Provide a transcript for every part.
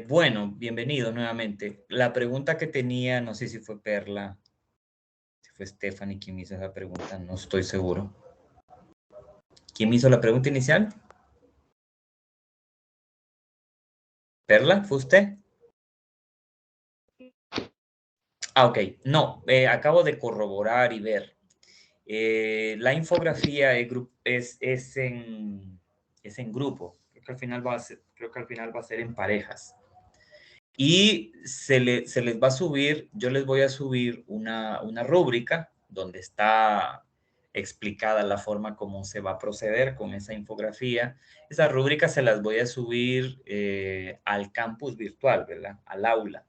Bueno, bienvenido nuevamente. La pregunta que tenía, no sé si fue Perla, si fue Stephanie quien me hizo esa pregunta, no estoy seguro. ¿Quién me hizo la pregunta inicial? ¿Perla? ¿Fue usted? Ok. No, acabo de corroborar y ver. La infografía es en grupo. Creo que al final va a ser en parejas. Y se les va a subir, yo les voy a subir una rúbrica donde está explicada la forma como se va a proceder con esa infografía. Esa rúbrica se las voy a subir al campus virtual, ¿verdad? Al aula.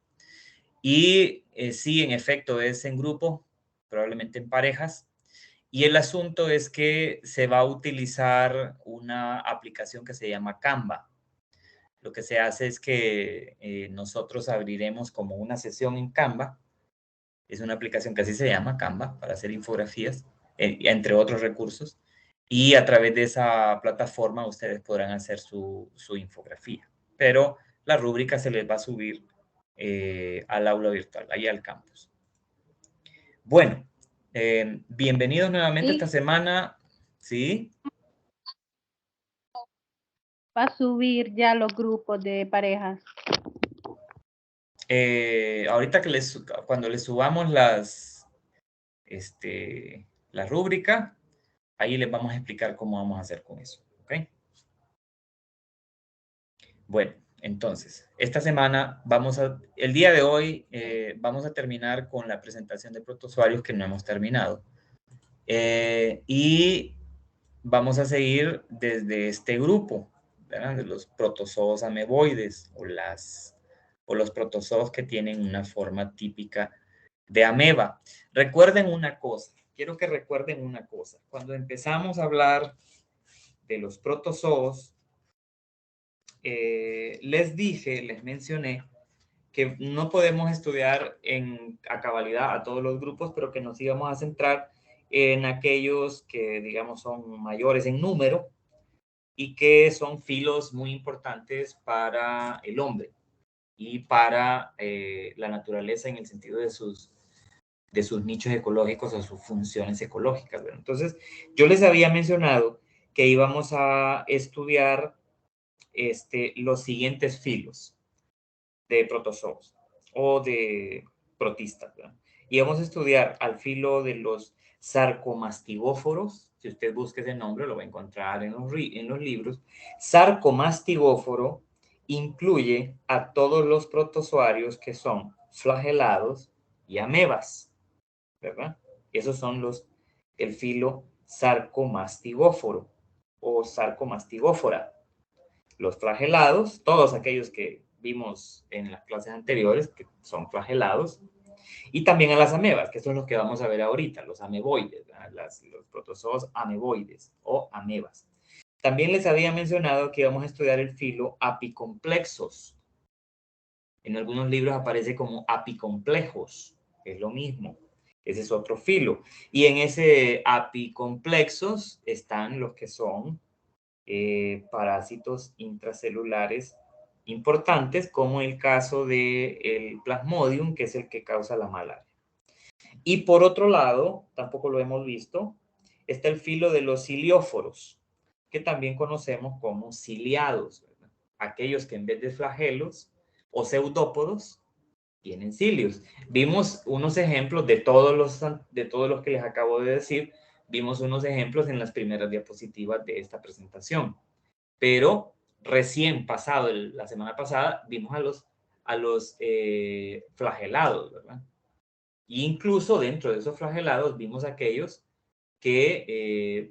Y sí, en efecto, es en grupo, probablemente en parejas. Y el asunto es que se va a utilizar una aplicación que se llama Canva. Lo que se hace es que nosotros abriremos como una sesión en Canva. Es una aplicación que así se llama, Canva, para hacer infografías, entre otros recursos. Y a través de esa plataforma ustedes podrán hacer su infografía. Pero la rúbrica se les va a subir al aula virtual, ahí al campus. Bueno, bienvenidos nuevamente esta Y semana. ¿Sí? va a subir ya los grupos de parejas. Ahorita cuando les subamos la rúbrica, ahí les vamos a explicar cómo vamos a hacer con eso. ¿Ok? Bueno, entonces, esta semana el día de hoy vamos a terminar con la presentación de protozoarios que no hemos terminado. Y vamos a seguir desde este grupo, ¿verdad? De los protozoos ameboides o los protozoos que tienen una forma típica de ameba. Recuerden una cosa, quiero que recuerden una cosa. Cuando empezamos a hablar de los protozoos, les mencioné que no podemos estudiar a cabalidad a todos los grupos, pero que nos íbamos a centrar en aquellos que, digamos, son mayores en número y que son filos muy importantes para el hombre y para la naturaleza en el sentido de sus nichos ecológicos o sus funciones ecológicas. ¿Verdad? Entonces, yo les había mencionado que íbamos a estudiar los siguientes filos de protozoos o de protistas. ¿Verdad? Y vamos a estudiar al filo de los sarcomastigóforos. Si usted busca ese nombre, lo va a encontrar en los libros. Sarcomastigóforo incluye a todos los protozoarios que son flagelados y amebas, ¿verdad? Esos son el filo sarcomastigóforo o sarcomastigófora. Los flagelados, todos aquellos que vimos en las clases anteriores, que son flagelados, y también a las amebas, que son los que vamos a ver ahorita, los ameboides, los protozoos ameboides o amebas. También les había mencionado que íbamos a estudiar el filo apicomplexos. En algunos libros aparece como apicomplejos, que es lo mismo. Ese es otro filo. Y en ese apicomplexos están los que son parásitos intracelulares importantes, como el caso del Plasmodium, que es el que causa la malaria. Y por otro lado, tampoco lo hemos visto, está el filo de los cilióforos, que también conocemos como ciliados, ¿verdad? Aquellos que en vez de flagelos o pseudópodos tienen cilios. Vimos unos ejemplos de todos los que les acabo de decir, vimos unos ejemplos en las primeras diapositivas de esta presentación. Pero recién pasado, la semana pasada, vimos a los flagelados, ¿verdad? E incluso dentro de esos flagelados vimos aquellos que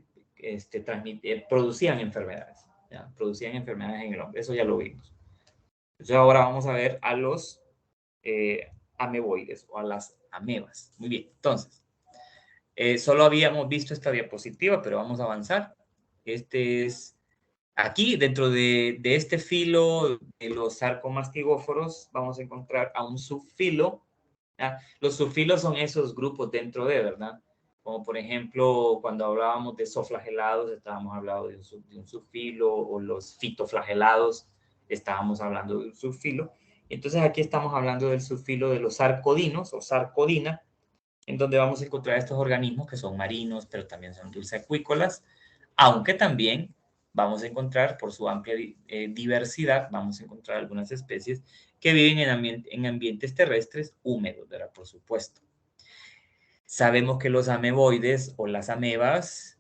producían enfermedades, ¿ya? Producían enfermedades en el hombre, eso ya lo vimos. Entonces ahora vamos a ver a los ameboides o a las amebas. Muy bien, entonces, solo habíamos visto esta diapositiva, pero vamos a avanzar. Aquí, dentro de este filo de los sarcomastigóforos, vamos a encontrar a un subfilo. ¿Ya? Los subfilos son esos grupos dentro de, ¿verdad? Como por ejemplo, cuando hablábamos de zooflagelados, estábamos hablando de un subfilo, o los fitoflagelados, estábamos hablando de un subfilo. Entonces aquí estamos hablando del subfilo de los sarcodinos o sarcodina, en donde vamos a encontrar estos organismos que son marinos, pero también son dulceacuícolas, aunque también vamos a encontrar, por su amplia diversidad, vamos a encontrar algunas especies que viven en ambientes terrestres húmedos, ¿verdad? Por supuesto. Sabemos que los ameboides o las amebas,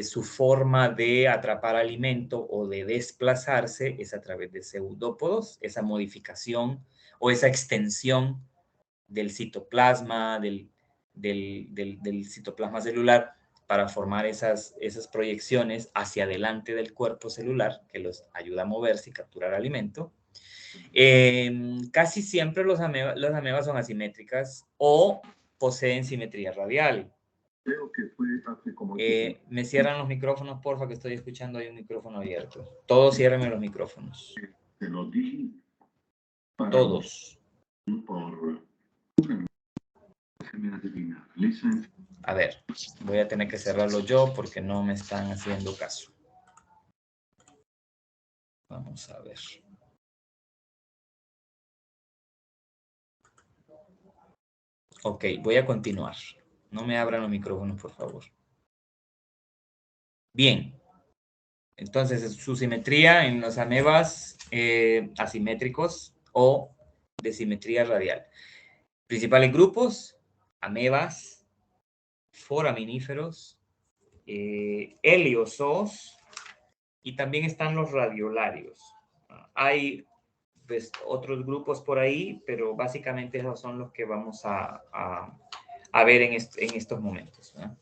su forma de atrapar alimento o de desplazarse es a través de pseudópodos, esa modificación o esa extensión del citoplasma, del citoplasma celular para formar esas proyecciones hacia adelante del cuerpo celular que los ayuda a moverse y capturar alimento. Casi siempre las amebas son asimétricas o poseen simetría radial. Creo que fue hace como... Me cierran los micrófonos, porfa, que estoy escuchando, hay un micrófono abierto. Todos ciérrenme los micrófonos. Te lo dije. Todos. Por... A ver, voy a tener que cerrarlo yo porque no me están haciendo caso. Vamos a ver. Ok, voy a continuar. No me abran los micrófonos, por favor. Bien. Entonces, su simetría en los amebas asimétricos o de simetría radial. Principales grupos, amebas, foraminíferos, heliozoos y también están los radiolarios. Hay pues, otros grupos por ahí, pero básicamente esos son los que vamos a ver en estos momentos, ¿no?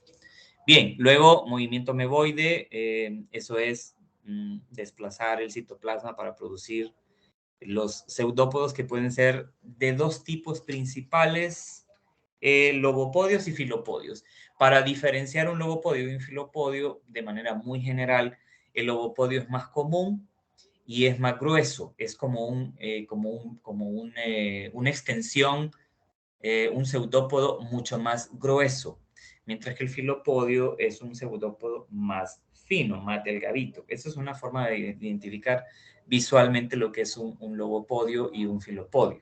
Bien, luego movimiento ameboide, eso es desplazar el citoplasma para producir los pseudópodos que pueden ser de dos tipos principales, lobopodios y filopodios. Para diferenciar un lobopodio y un filopodio, de manera muy general, el lobopodio es más común y es más grueso, es como una extensión, un pseudópodo mucho más grueso, mientras que el filopodio es un pseudópodo más fino, más delgadito. Esa es una forma de identificar visualmente lo que es un lobopodio y un filopodio.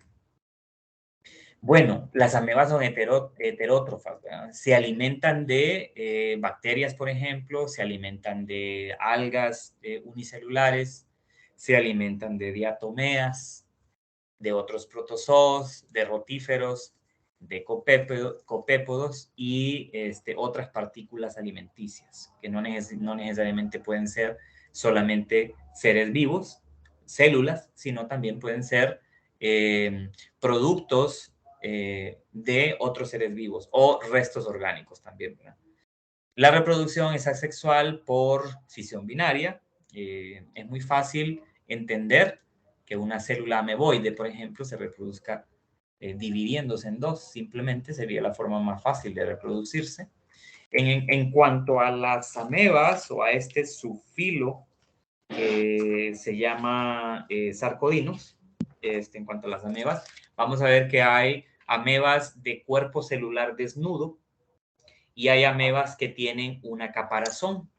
Bueno, las amebas son heterótrofas, ¿verdad? Se alimentan de bacterias, por ejemplo, se alimentan de algas unicelulares, se alimentan de diatomeas, de otros protozoos, de rotíferos, de copépodos y otras partículas alimenticias, que no necesariamente pueden ser solamente seres vivos, células, sino también pueden ser productos de otros seres vivos o restos orgánicos también, ¿verdad? La reproducción es asexual por fisión binaria. Es muy fácil entender que una célula ameboide, por ejemplo, se reproduzca dividiéndose en dos. Simplemente sería la forma más fácil de reproducirse. En cuanto a las amebas o a este subfilo que se llama sarcodinos, en cuanto a las amebas, vamos a ver que hay amebas de cuerpo celular desnudo y hay amebas que tienen una caparazón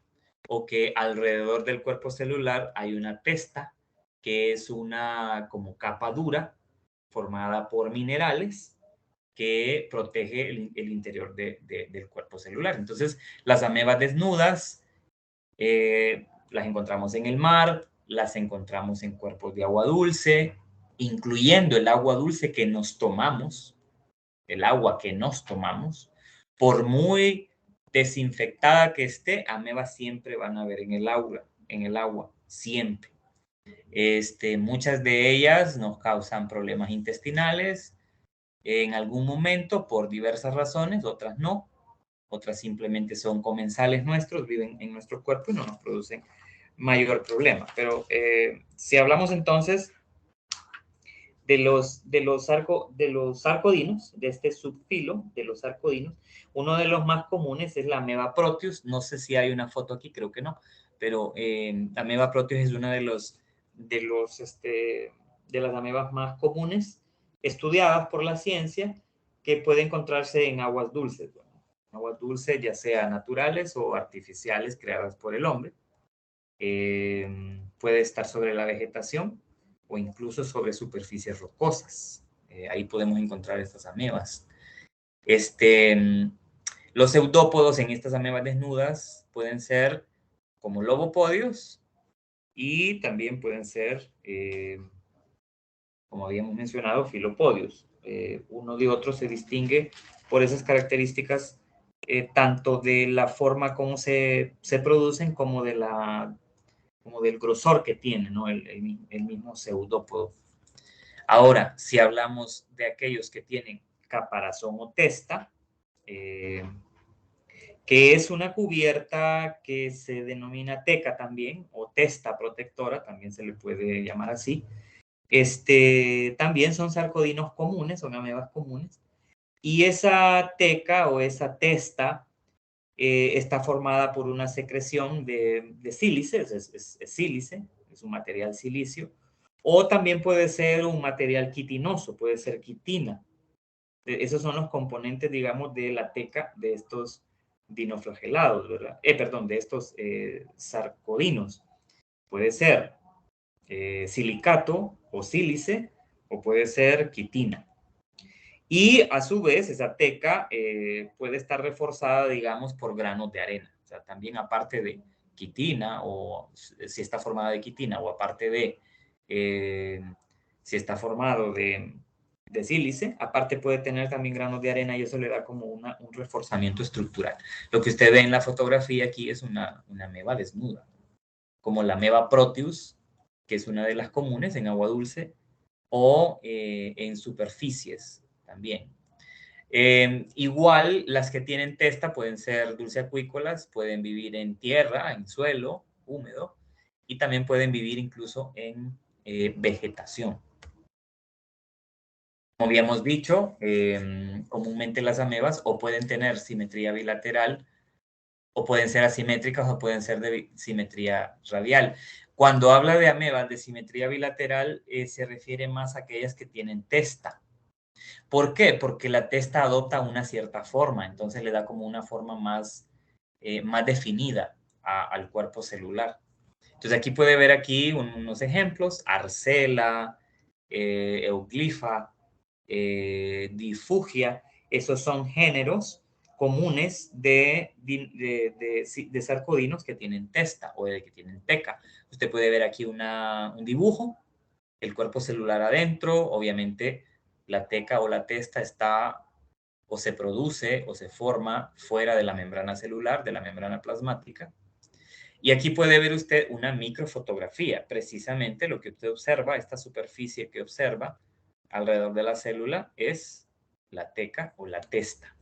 o que alrededor del cuerpo celular hay una testa que es una como capa dura formada por minerales que protege el interior del cuerpo celular. Entonces, las amebas desnudas las encontramos en el mar, las encontramos en cuerpos de agua dulce, incluyendo el agua dulce que nos tomamos, el agua que nos tomamos, por muy desinfectada que esté, amebas siempre van a haber en el agua, siempre. Muchas de ellas nos causan problemas intestinales en algún momento por diversas razones, otras no. Otras simplemente son comensales nuestros, viven en nuestro cuerpo y no nos producen mayor problema. Pero si hablamos entonces de los sarcodinos, de este subfilo de los sarcodinos, uno de los más comunes es la ameba proteus. No sé si hay una foto aquí, creo que no, pero la ameba proteus es una de las amebas más comunes estudiadas por la ciencia que puede encontrarse en aguas dulces. Bueno, aguas dulces, ya sea naturales o artificiales creadas por el hombre. Puede estar sobre la vegetación o incluso sobre superficies rocosas. Ahí podemos encontrar estas amebas. Los pseudópodos en estas amebas desnudas pueden ser como lobopodios y también pueden ser, como habíamos mencionado, filopodios. Uno de otro se distingue por esas características tanto de la forma como se producen como del grosor que tiene, ¿no? el mismo pseudópodo. Ahora, si hablamos de aquellos que tienen caparazón o testa, que es una cubierta que se denomina teca también, o testa protectora, también se le puede llamar así. También son sarcodinos comunes, son amebas comunes, y esa teca o esa testa está formada por una secreción de sílice, es sílice, es un material silicio, o también puede ser un material quitinoso, puede ser quitina. Esos son los componentes, digamos, de la teca de estos dinoflagelados, ¿verdad? Perdón, de estos sarcodinos. Puede ser silicato o sílice, o puede ser quitina. Y a su vez, esa teca puede estar reforzada, digamos, por granos de arena. O sea, también aparte de quitina, o si está formada de quitina, o aparte de, si está formado de sílice, aparte puede tener también granos de arena y eso le da como un reforzamiento estructural. Lo que usted ve en la fotografía aquí es una ameba desnuda, como la ameba Proteus, que es una de las comunes en agua dulce, o en superficies también. Igual las que tienen testa pueden ser dulceacuícolas, pueden vivir en tierra, en suelo húmedo, y también pueden vivir incluso en vegetación. Como habíamos dicho, comúnmente las amebas o pueden tener simetría bilateral, o pueden ser asimétricas, o pueden ser de simetría radial. Cuando habla de amebas de simetría bilateral, se refiere más a aquellas que tienen testa. ¿Por qué? Porque la testa adopta una cierta forma, entonces le da como una forma más definida al cuerpo celular. Entonces aquí puede ver aquí unos ejemplos: Arcela, Euglifa, Difugia. Esos son géneros comunes de sarcodinos que tienen testa o que tienen teca. Usted puede ver aquí un dibujo, el cuerpo celular adentro, obviamente la teca o la testa está o se produce o se forma fuera de la membrana celular, de la membrana plasmática. Y aquí puede ver usted una microfotografía, precisamente lo que usted observa, esta superficie que observa alrededor de la célula es la teca o la testa.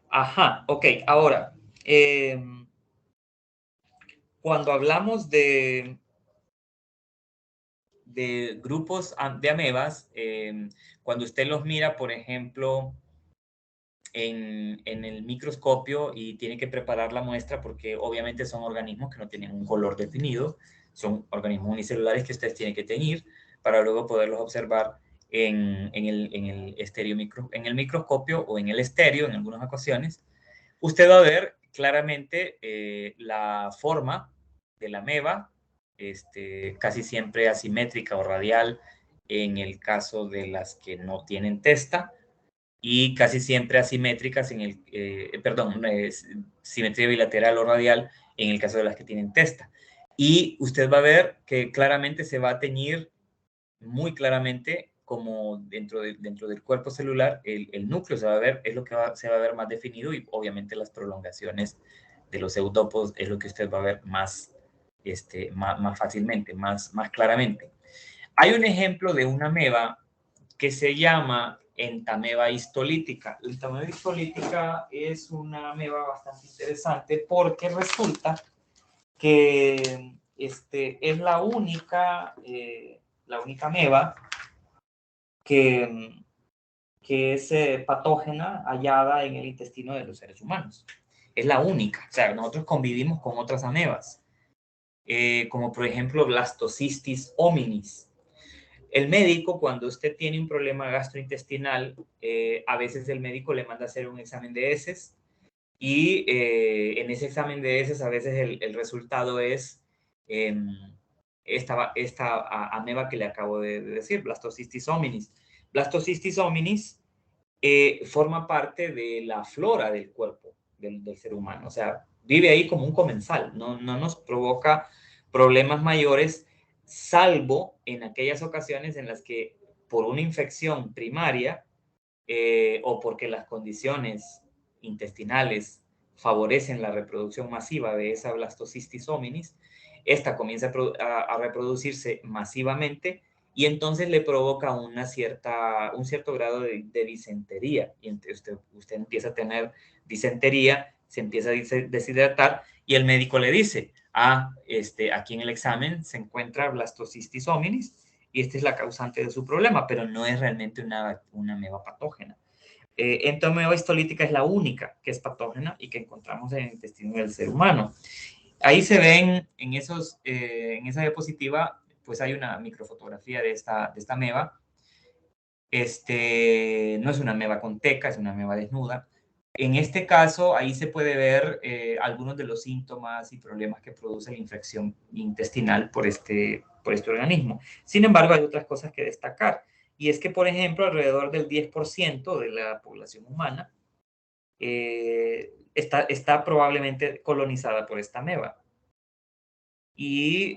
Ajá, ok, ahora, cuando hablamos de grupos de amebas, cuando usted los mira, por ejemplo, en el microscopio y tiene que preparar la muestra, porque obviamente son organismos que no tienen un color definido, son organismos unicelulares que ustedes tienen que teñir para luego poderlos observar en el microscopio o en el estéreo en algunas ocasiones. Usted va a ver claramente la forma de la ameba, casi siempre asimétrica o radial en el caso de las que no tienen testa, y casi siempre asimétricas simetría bilateral o radial en el caso de las que tienen testa. Y usted va a ver que claramente se va a teñir muy claramente, como dentro del cuerpo celular, el núcleo se va a ver, es lo que se va a ver más definido, y obviamente las prolongaciones de los pseudópodos es lo que usted va a ver más fácilmente, más claramente. Hay un ejemplo de una ameba que se llama entameba histolítica. La entameba histolítica es una ameba bastante interesante porque resulta que es la única ameba que es patógena hallada en el intestino de los seres humanos. Es la única. O sea, nosotros convivimos con otras amebas, como por ejemplo Blastocystis hominis. El médico, cuando usted tiene un problema gastrointestinal, a veces el médico le manda a hacer un examen de heces, y en ese examen de heces a veces el resultado es esta ameba que le acabo de decir, Blastocystis hominis. Blastocystis hominis forma parte de la flora del cuerpo del ser humano. O sea, vive ahí como un comensal. No nos provoca problemas mayores, salvo en aquellas ocasiones en las que por una infección primaria o porque las condiciones intestinales favorecen la reproducción masiva de esa Blastocystis hominis, esta comienza a reproducirse masivamente y entonces le provoca un cierto grado de disentería. Y entonces usted empieza a tener disentería, se empieza a deshidratar y el médico le dice, aquí en el examen se encuentra Blastocystis hominis y esta es la causante de su problema, pero no es realmente una ameba patógena. Entomeba histolítica es la única que es patógena y que encontramos en el intestino del ser humano. Ahí se ven en esa diapositiva, pues hay una microfotografía de esta ameba. No es una ameba con teca, es una ameba desnuda. En este caso, ahí se puede ver algunos de los síntomas y problemas que produce la infección intestinal por este organismo. Sin embargo, hay otras cosas que destacar. Y es que, por ejemplo, alrededor del 10% de la población humana está probablemente colonizada por esta ameba. Y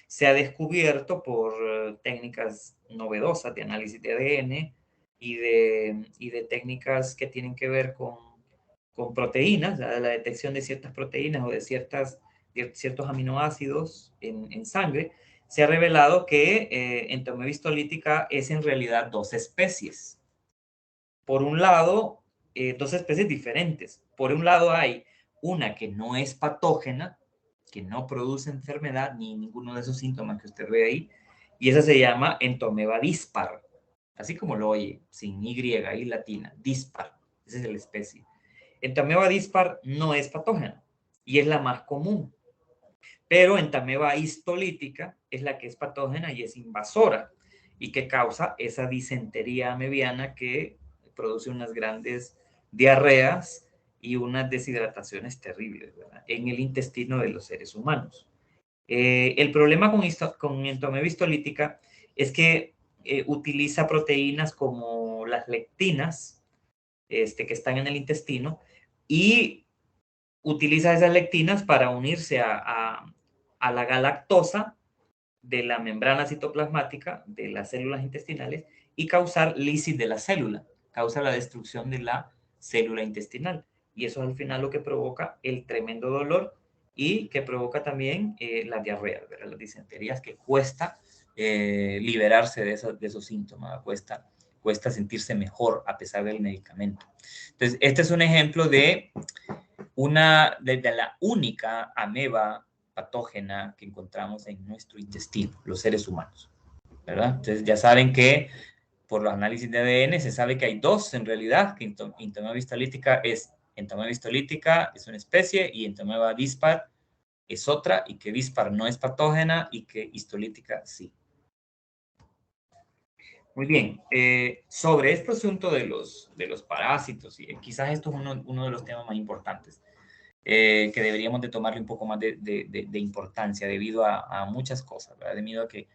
se ha descubierto por técnicas novedosas de análisis de ADN y de técnicas que tienen que ver con proteínas, la detección de ciertas proteínas o de ciertos aminoácidos en sangre. Se ha revelado que Entomeba histolítica es en realidad dos especies. Por un lado, dos especies diferentes. Por un lado hay una que no es patógena, que no produce enfermedad ni ninguno de esos síntomas que usted ve ahí, y esa se llama Entomeba dispar, así como lo oye, sin Y y latina, dispar, esa es la especie. Entomeba dispar no es patógena y es la más común, pero Entomeba histolítica es la que es patógena y es invasora y que causa esa disentería amebiana que produce unas grandes diarreas y unas deshidrataciones terribles, ¿verdad?, en el intestino de los seres humanos. El problema con Entomeba histolítica es que utiliza proteínas como las lectinas, que están en el intestino, y utiliza esas lectinas para unirse a la galactosa de la membrana citoplasmática de las células intestinales y causar lisis de la célula, causa la destrucción de la célula intestinal. Y eso es al final lo que provoca el tremendo dolor y que provoca también la diarrea, ¿verdad?, las disenterías, que cuesta liberarse de esos síntomas, cuesta sentirse mejor a pesar del medicamento. Entonces, este es un ejemplo de la única ameba patógena que encontramos en nuestro intestino, los seres humanos, ¿verdad? Entonces ya saben que por los análisis de ADN se sabe que hay dos en realidad, que Entomeba histolítica es una especie y Entomeba dispar es otra, y que dispar no es patógena y que histolítica sí. Muy bien, sobre este asunto de los parásitos, y quizás esto es uno de los temas más importantes, que deberíamos de tomarle un poco más de importancia debido a muchas cosas, ¿verdad? Debido a que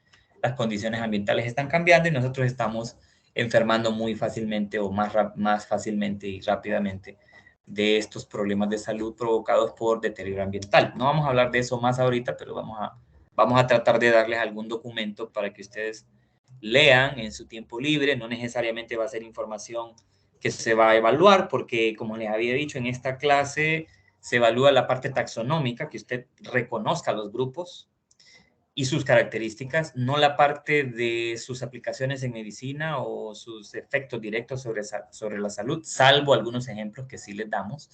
las condiciones ambientales están cambiando y nosotros estamos enfermando muy fácilmente o más fácilmente y rápidamente de estos problemas de salud provocados por deterioro ambiental. No vamos a hablar de eso más ahorita, pero vamos a tratar de darles algún documento para que ustedes lean en su tiempo libre. No necesariamente va a ser información que se va a evaluar, porque como les había dicho, en esta clase se evalúa la parte taxonómica, que usted reconozca los grupos y sus características, no la parte de sus aplicaciones en medicina o sus efectos directos sobre la salud, salvo algunos ejemplos que sí les damos.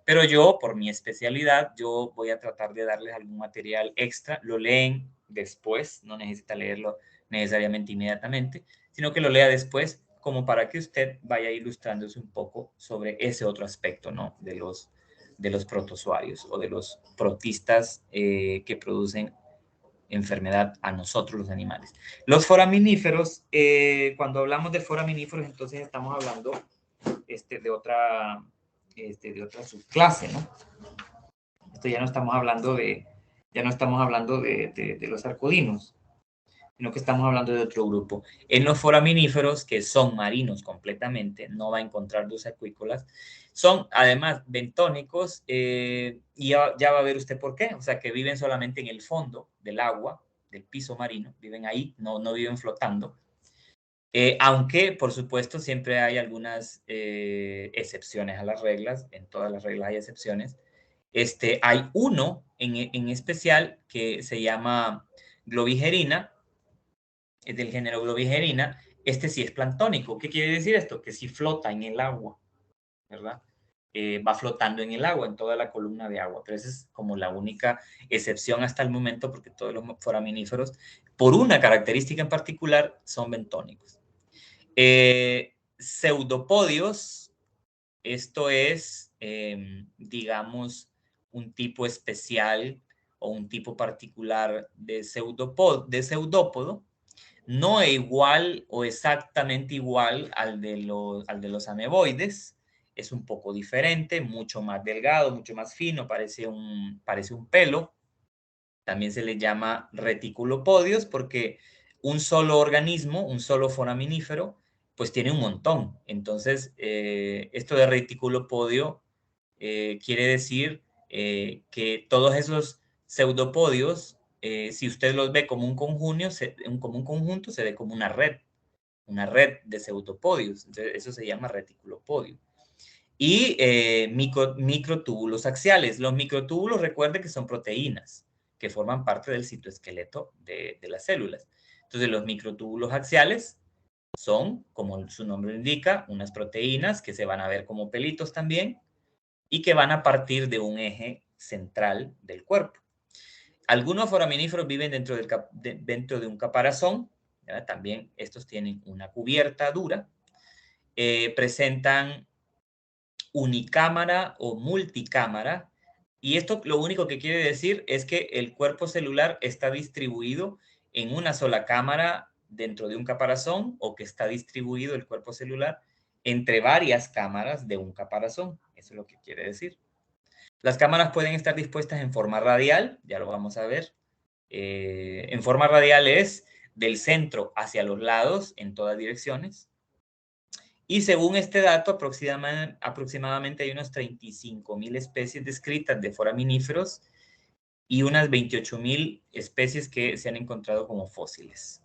Pero yo, por mi especialidad, yo voy a tratar de darles algún material extra. Lo leen después, no necesita leerlo necesariamente inmediatamente, sino que lo lea después, como para que usted vaya ilustrándose un poco sobre ese otro aspecto, ¿no?, de los protozoarios o de los protistas que producen enfermedad a nosotros los animales. Los foraminíferos, cuando hablamos de foraminíferos, entonces estamos hablando de otra subclase, ¿no? Esto ya no estamos hablando de Ya no estamos hablando de los arcodinos, sino que estamos hablando de otro grupo. En los foraminíferos, que son marinos completamente, no va a encontrar dos acuícolas, son además bentónicos, y ya va a ver usted por qué. O sea, que viven solamente en el fondo del agua, del piso marino, viven ahí, no viven flotando. Aunque, por supuesto, siempre hay algunas excepciones a las reglas, en todas las reglas hay excepciones. Hay uno en especial que se llama Globigerina, es del género Globigerina. Este sí es planctónico. ¿Qué quiere decir esto? Que sí flota en el agua, ¿verdad? Va flotando en el agua, en toda la columna de agua, pero esa es como la única excepción hasta el momento, porque todos los foraminíferos, por una característica en particular, son bentónicos. Pseudopodios, esto es, digamos, un tipo especial o un tipo particular de pseudópodo, no es igual o exactamente igual al de los ameboides, es un poco diferente, mucho más delgado, mucho más fino, parece un pelo. También se le llama reticulopodios porque un solo organismo, un solo foraminífero, pues tiene un montón. Entonces, esto de reticulopodio quiere decir que todos esos pseudopodios, si usted los ve como un conjunto, se ve como una red de pseudopodios. Entonces, eso se llama reticulopodio. Y microtúbulos axiales. Los microtúbulos, recuerde que son proteínas que forman parte del citoesqueleto de las células. Entonces, los microtúbulos axiales son, como su nombre lo indica, unas proteínas que se van a ver como pelitos también y que van a partir de un eje central del cuerpo. Algunos foraminíferos viven dentro de un caparazón, ¿verdad? También estos tienen una cubierta dura, presentan unicámara o multicámara, y esto lo único que quiere decir es que el cuerpo celular está distribuido en una sola cámara dentro de un caparazón, o que está distribuido el cuerpo celular entre varias cámaras de un caparazón. Eso es lo que quiere decir. Las cámaras pueden estar dispuestas en forma radial, ya lo vamos a ver. En forma radial es del centro hacia los lados en todas direcciones. Y según este dato, aproximadamente hay unas 35.000 especies descritas de foraminíferos y unas 28.000 especies que se han encontrado como fósiles.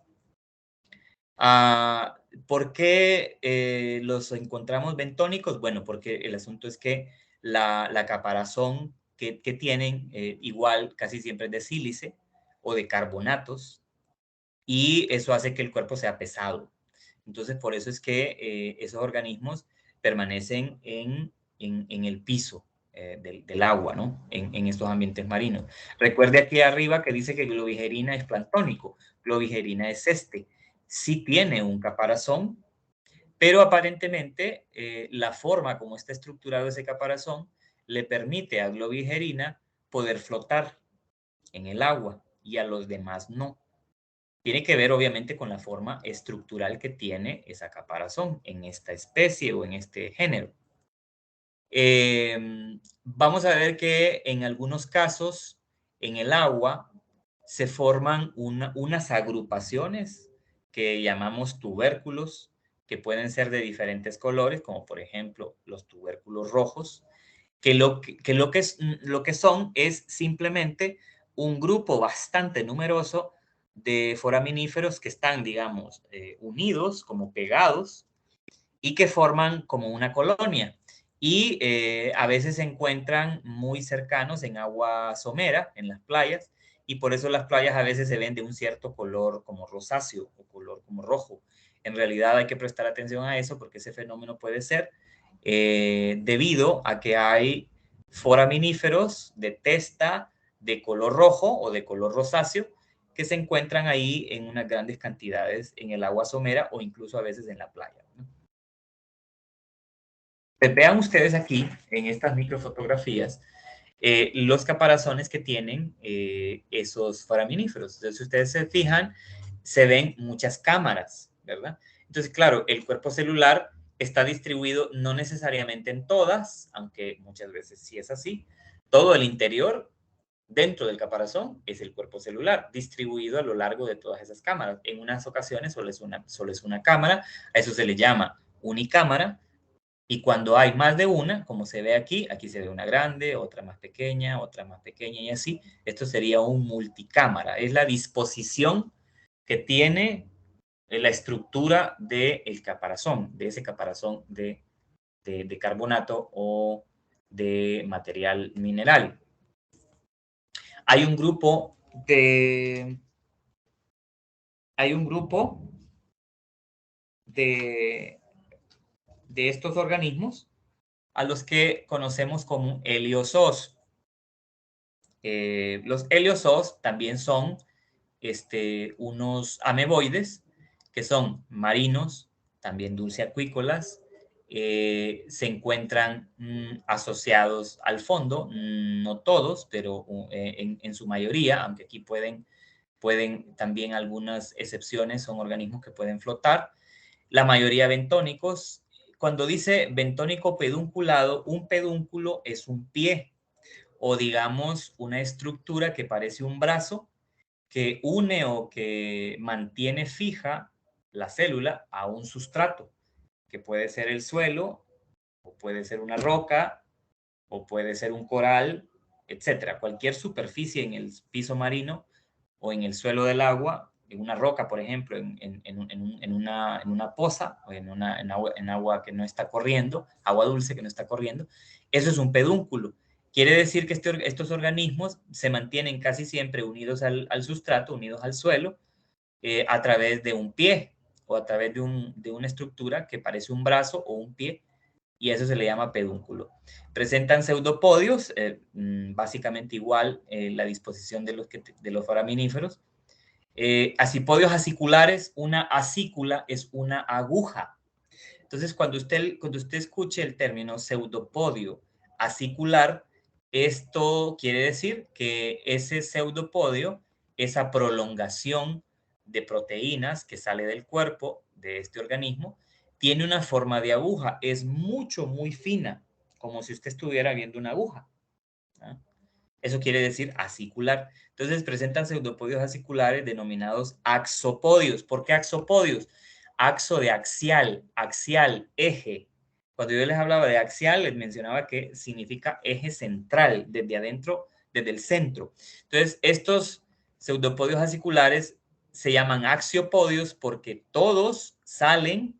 ¿Por qué los encontramos bentónicos? Bueno, porque el asunto es que la caparazón que tienen igual casi siempre es de sílice o de carbonatos, y eso hace que el cuerpo sea pesado. Entonces, por eso es que esos organismos permanecen en el piso del agua, ¿no? En estos ambientes marinos. Recuerde aquí arriba que dice que Globigerina es planctónico. Globigerina es sí tiene un caparazón, pero aparentemente la forma como está estructurado ese caparazón le permite a Globigerina poder flotar en el agua y a los demás no. Tiene que ver obviamente con la forma estructural que tiene esa caparazón en esta especie o en este género. Vamos a ver que en algunos casos en el agua se forman unas agrupaciones que llamamos tubérculos, que pueden ser de diferentes colores, como por ejemplo los tubérculos rojos, que lo que son es simplemente un grupo bastante numeroso de foraminíferos que están, digamos, unidos, como pegados, y que forman como una colonia. Y a veces se encuentran muy cercanos en agua somera, en las playas, y por eso las playas a veces se ven de un cierto color como rosáceo o color como rojo. En realidad hay que prestar atención a eso, porque ese fenómeno puede ser debido a que hay foraminíferos de testa de color rojo o de color rosáceo que se encuentran ahí en unas grandes cantidades en el agua somera o incluso a veces en la playa, ¿no? Vean ustedes aquí en estas microfotografías los caparazones que tienen esos foraminíferos. Entonces, si ustedes se fijan, se ven muchas cámaras, ¿verdad? Entonces, claro, el cuerpo celular está distribuido no necesariamente en todas, aunque muchas veces sí es así. Todo el interior dentro del caparazón es el cuerpo celular, distribuido a lo largo de todas esas cámaras. En unas ocasiones solo es una cámara, a eso se le llama unicámara, y cuando hay más de una, como se ve aquí, aquí se ve una grande, otra más pequeña y así, esto sería un multicámara. Es la disposición que tiene la estructura del caparazón, de ese caparazón de carbonato o de material mineral. Hay un grupo de estos organismos a los que conocemos como heliozoos. Los heliozoos también son unos ameboides que son marinos, también dulceacuícolas, se encuentran asociados al fondo, no todos, pero en su mayoría, aunque aquí pueden también algunas excepciones, son organismos que pueden flotar. La mayoría bentónicos. Cuando dice bentónico pedunculado, un pedúnculo es un pie o digamos una estructura que parece un brazo que une o que mantiene fija la célula a un sustrato, que puede ser el suelo, o puede ser una roca, o puede ser un coral, etcétera. Cualquier superficie en el piso marino o en el suelo del agua, en una roca, por ejemplo, en una poza o en agua que no está corriendo, agua dulce que no está corriendo, eso es un pedúnculo. Quiere decir que estos organismos se mantienen casi siempre unidos al sustrato, unidos al suelo, a través de un pie o a través de una estructura que parece un brazo o un pie, y eso se le llama pedúnculo. Presentan pseudopodios, básicamente igual la disposición de los foraminíferos. Acipodios aciculares, una acícula es una aguja. Entonces, cuando usted escuche el término pseudopodio acicular, esto quiere decir que ese pseudopodio, esa prolongación de proteínas que sale del cuerpo de este organismo, tiene una forma de aguja, es muy fina, como si usted estuviera viendo una aguja. ¿Ah? Eso quiere decir acicular. Entonces presentan pseudopodios aciculares denominados axopodios. ¿Por qué axopodios? Axo de axial, axial, eje. Cuando yo les hablaba de axial, les mencionaba que significa eje central, desde adentro, desde el centro. Entonces, estos pseudopodios aciculares se llaman axiopodios porque todos salen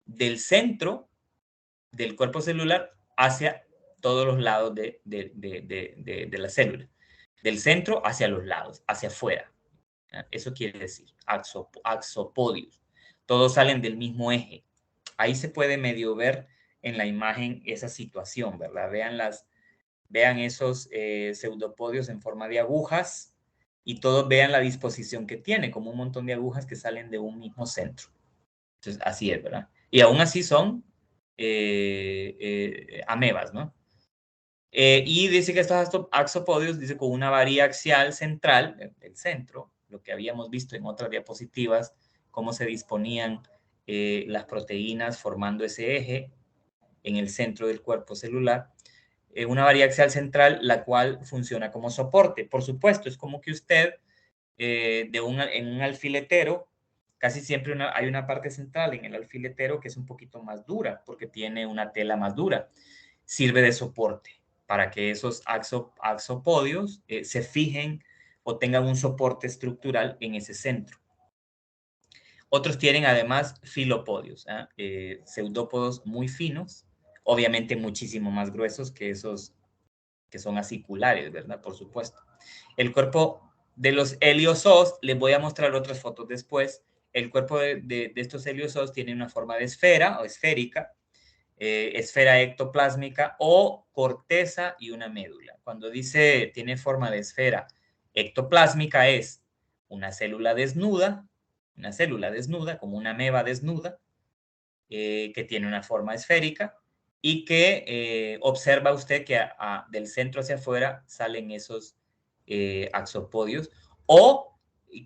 del centro del cuerpo celular hacia todos los lados de la célula. Del centro hacia los lados, hacia afuera. Eso quiere decir axopodios. Todos salen del mismo eje. Ahí se puede medio ver en la imagen esa situación, ¿verdad? Vean esos pseudopodios en forma de agujas y todos vean la disposición que tiene, como un montón de agujas que salen de un mismo centro. Entonces, así es, ¿verdad? Y aún así son amebas, ¿no? Y dice que estos axopodios, dice con una varía axial central, el centro, lo que habíamos visto en otras diapositivas, cómo se disponían las proteínas formando ese eje en el centro del cuerpo celular, una varía axial central, la cual funciona como soporte. Por supuesto, es como que usted en un alfiletero, casi siempre hay una parte central en el alfiletero que es un poquito más dura, porque tiene una tela más dura. Sirve de soporte para que esos axopodios se fijen o tengan un soporte estructural en ese centro. Otros tienen además filopodios, pseudópodos muy finos, obviamente muchísimo más gruesos que esos que son aciculares, ¿verdad? Por supuesto. El cuerpo de los heliozoos, les voy a mostrar otras fotos después. El cuerpo de estos heliozoos tiene una forma de esfera o esférica, esfera ectoplásmica o corteza y una médula. Cuando dice tiene forma de esfera ectoplásmica es una célula desnuda, como una ameba desnuda, que tiene una forma esférica y que observa usted que del centro hacia afuera salen esos axopodios. O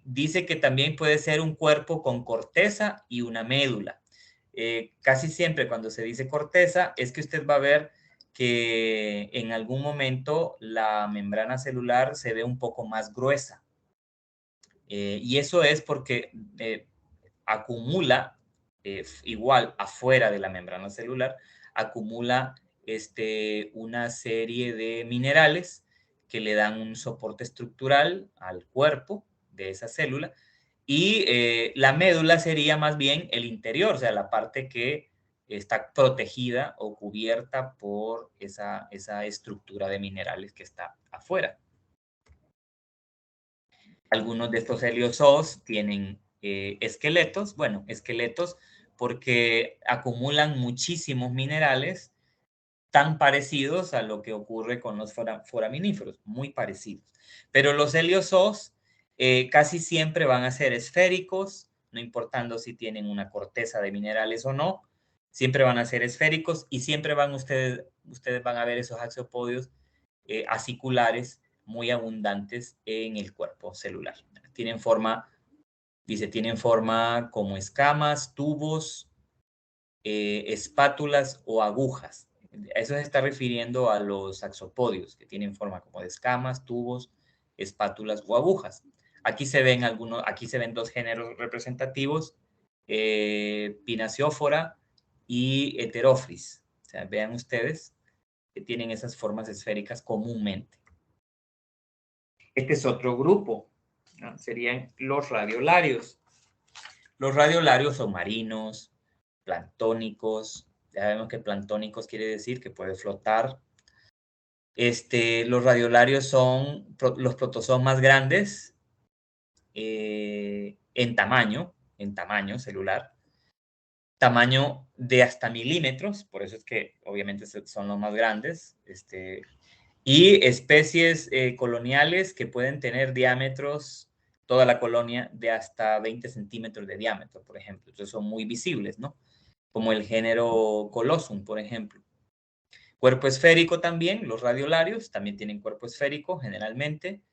dice que también puede ser un cuerpo con corteza y una médula. Casi siempre cuando se dice corteza es que usted va a ver que en algún momento la membrana celular se ve un poco más gruesa. Y eso es porque acumula, igual afuera de la membrana celular, acumula una serie de minerales que le dan un soporte estructural al cuerpo de esa célula. Y la médula sería más bien el interior, o sea, la parte que está protegida o cubierta por esa estructura de minerales que está afuera. Algunos de estos heliozoos tienen esqueletos, bueno, esqueletos porque acumulan muchísimos minerales tan parecidos a lo que ocurre con los foraminíferos, muy parecidos. Pero los heliozoos casi siempre van a ser esféricos, no importando si tienen una corteza de minerales o no, siempre van a ser esféricos y siempre ustedes van a ver esos axiopodios aciculares muy abundantes en el cuerpo celular. Tienen forma, tienen forma como escamas, tubos, espátulas o agujas. Eso se está refiriendo a los saxopodios, que tienen forma como de escamas, tubos, espátulas o agujas. Aquí se ven dos géneros representativos, Pinaceófora y Heterophris. O sea, vean ustedes que tienen esas formas esféricas comúnmente. Este es otro grupo, ¿no? Serían los radiolarios. Los radiolarios son marinos, planctónicos. Ya vemos que planctónicos quiere decir que puede flotar. Los radiolarios son los protozoos más grandes en tamaño celular. Tamaño de hasta milímetros, por eso es que obviamente son los más grandes. Y especies coloniales que pueden tener diámetros, toda la colonia, de hasta 20 centímetros de diámetro, por ejemplo. Entonces son muy visibles, ¿no? Como el género Colossum, por ejemplo. Cuerpo esférico también, los radiolarios también tienen cuerpo esférico generalmente,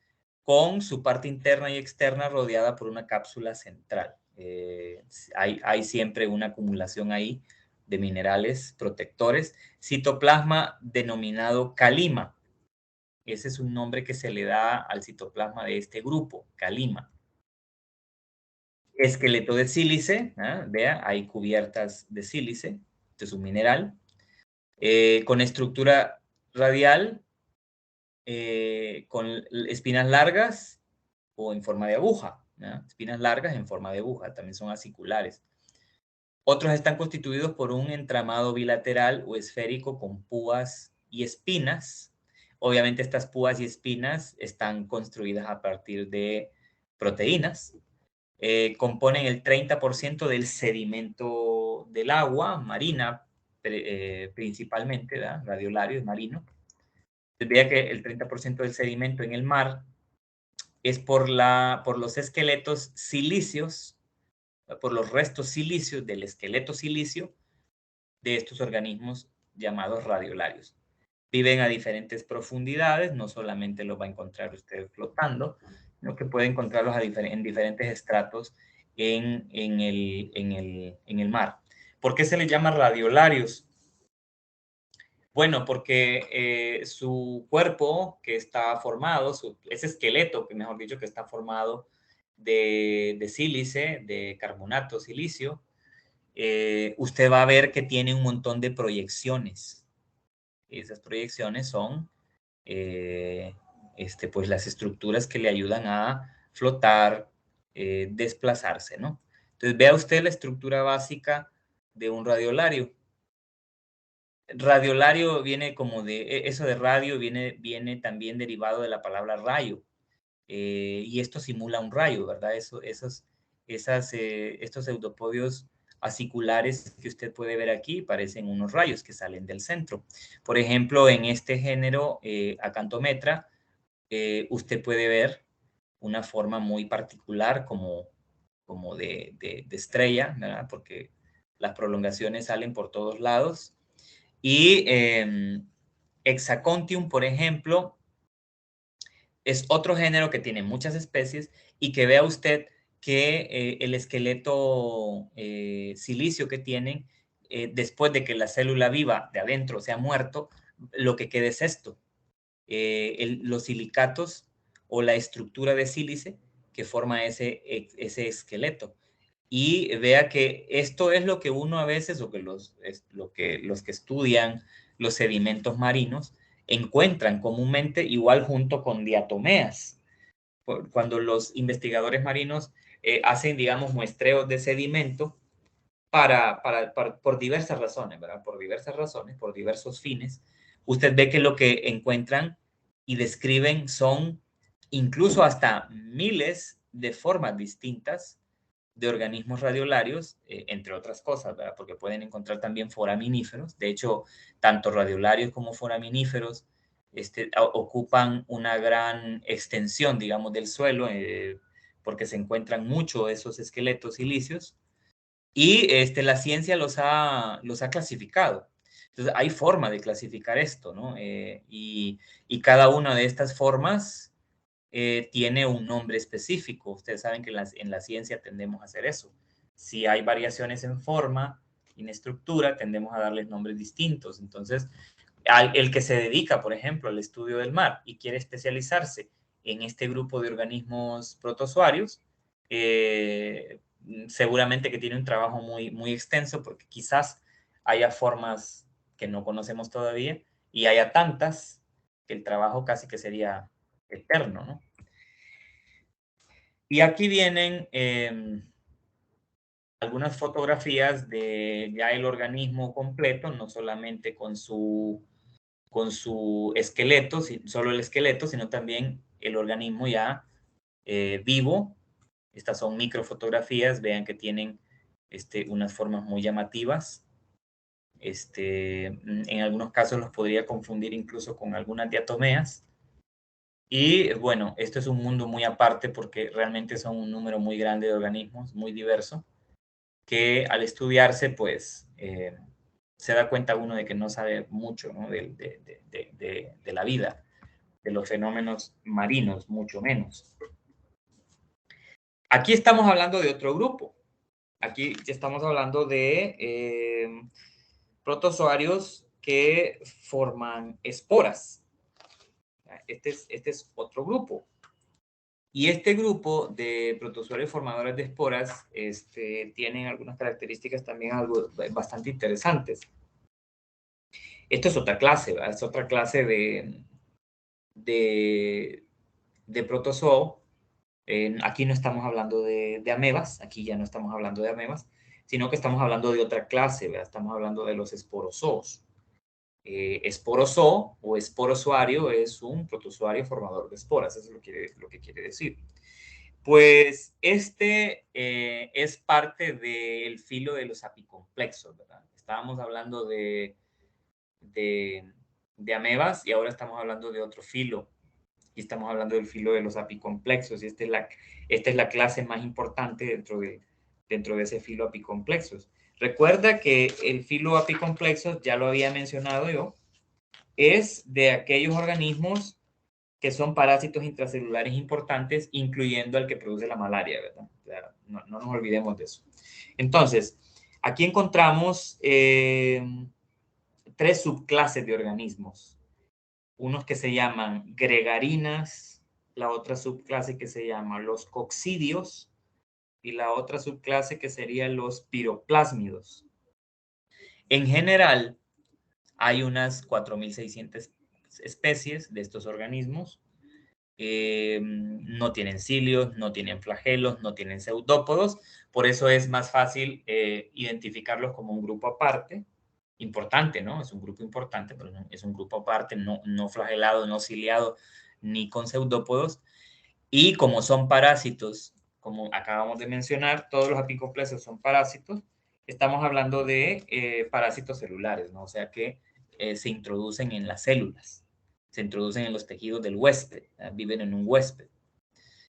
con su parte interna y externa rodeada por una cápsula central. Hay siempre una acumulación ahí de minerales protectores. Citoplasma denominado calima. Ese es un nombre que se le da al citoplasma de este grupo, calima. Esqueleto de sílice, ¿eh? Vea, hay cubiertas de sílice, este es un mineral, con estructura radial, con espinas largas o en forma de aguja, ¿no? Espinas largas en forma de aguja, también son aciculares. Otros están constituidos por un entramado bilateral o esférico con púas y espinas. Obviamente estas púas y espinas están construidas a partir de proteínas. Componen el 30% del sedimento del agua marina, principalmente, ¿verdad? Radiolario es marino. Vea que el 30% del sedimento en el mar es por los esqueletos silíceos, por los restos silíceos del esqueleto silicio de estos organismos llamados radiolarios. Viven a diferentes profundidades, no solamente los va a encontrar usted flotando, sino que puede encontrarlos en diferentes estratos en el mar. ¿Por qué se les llama radiolarios? Bueno, porque su cuerpo que está formado, ese esqueleto, que mejor dicho, que está formado de sílice, de carbonato silicio, usted va a ver que tiene un montón de proyecciones. Esas proyecciones son pues las estructuras que le ayudan a flotar, desplazarse, ¿no? Entonces, vea usted la estructura básica de un radiolario. Radiolario viene como eso de radio viene también derivado de la palabra rayo. Y esto simula un rayo, ¿verdad? Estos pseudopodios aciculares que usted puede ver aquí parecen unos rayos que salen del centro. Por ejemplo, en este género Acantometra, usted puede ver una forma muy particular como de estrella, ¿verdad? Porque las prolongaciones salen por todos lados. Y Hexacontium, por ejemplo, es otro género que tiene muchas especies y que vea usted que el esqueleto silicio que tienen, después de que la célula viva de adentro se ha muerto, lo que queda es esto, los silicatos o la estructura de sílice que forma ese esqueleto. Y vea que esto es lo que uno a veces, o que los que estudian los sedimentos marinos encuentran comúnmente, igual junto con diatomeas. Cuando los investigadores marinos hacen, digamos, muestreos de sedimento por diversas razones, ¿verdad? Por diversas razones, por diversos fines, usted ve que lo que encuentran y describen son incluso hasta miles de formas distintas de organismos radiolarios, entre otras cosas, ¿verdad? Porque pueden encontrar también foraminíferos. De hecho, tanto radiolarios como foraminíferos ocupan una gran extensión, digamos, del suelo, porque se encuentran mucho esos esqueletos silíceos, y la ciencia los ha clasificado. Entonces, hay forma de clasificar esto, ¿no? Y cada una de estas formas tiene un nombre específico. Ustedes saben que en la ciencia tendemos a hacer eso. Si hay variaciones en forma y en estructura, tendemos a darles nombres distintos. Entonces, el que se dedica, por ejemplo, al estudio del mar y quiere especializarse en este grupo de organismos protozoarios, seguramente que tiene un trabajo muy, muy extenso, porque quizás haya formas que no conocemos todavía y haya tantas que el trabajo casi que sería eterno, ¿no? Y aquí vienen algunas fotografías de ya el organismo completo, no solamente con su esqueleto, solo el esqueleto, sino también el organismo ya vivo. Estas son microfotografías, vean que tienen unas formas muy llamativas. En algunos casos los podría confundir incluso con algunas diatomeas. Y bueno, esto es un mundo muy aparte, porque realmente son un número muy grande de organismos, muy diverso, que al estudiarse, pues, se da cuenta uno de que no sabe mucho, ¿no? de la vida, de los fenómenos marinos, mucho menos. Aquí estamos hablando de otro grupo. Aquí estamos hablando de protozoarios que forman esporas. Este es otro grupo. Y este grupo de protozoarios formadores de esporas tienen algunas características también bastante interesantes. Esto es otra clase, ¿verdad? Es otra clase de protozoo. Aquí no estamos hablando de amebas, aquí ya no estamos hablando de amebas, sino que estamos hablando de otra clase, ¿verdad? Estamos hablando de los esporozoos. Esporozoo o esporozoario es un protozoario formador de esporas, eso es lo que quiere decir. Pues es parte del filo de los apicomplexos, ¿verdad? Estábamos hablando de amebas y ahora estamos hablando de otro filo. Y estamos hablando del filo de los apicomplexos, y esta es la clase más importante dentro de ese filo apicomplexos. Recuerda que el filo apicomplexos, ya lo había mencionado yo, es de aquellos organismos que son parásitos intracelulares importantes, incluyendo el que produce la malaria, ¿verdad? O sea, no nos olvidemos de eso. Entonces, aquí encontramos 3 subclases de organismos. Unos que se llaman gregarinas, la otra subclase que se llama los coccidios y la otra subclase que serían los piroplásmidos. En general, hay unas 4.600 especies de estos organismos. No tienen cilios, no tienen flagelos, no tienen pseudópodos. Por eso es más fácil identificarlos como un grupo aparte. Importante, ¿no? Es un grupo importante, pero es un grupo aparte, no flagelado, no ciliado, ni con pseudópodos. Y como son parásitos, como acabamos de mencionar, todos los apicomplexos son parásitos. Estamos hablando de parásitos celulares, ¿no? O sea que se introducen en las células, se introducen en los tejidos del huésped, viven en un huésped.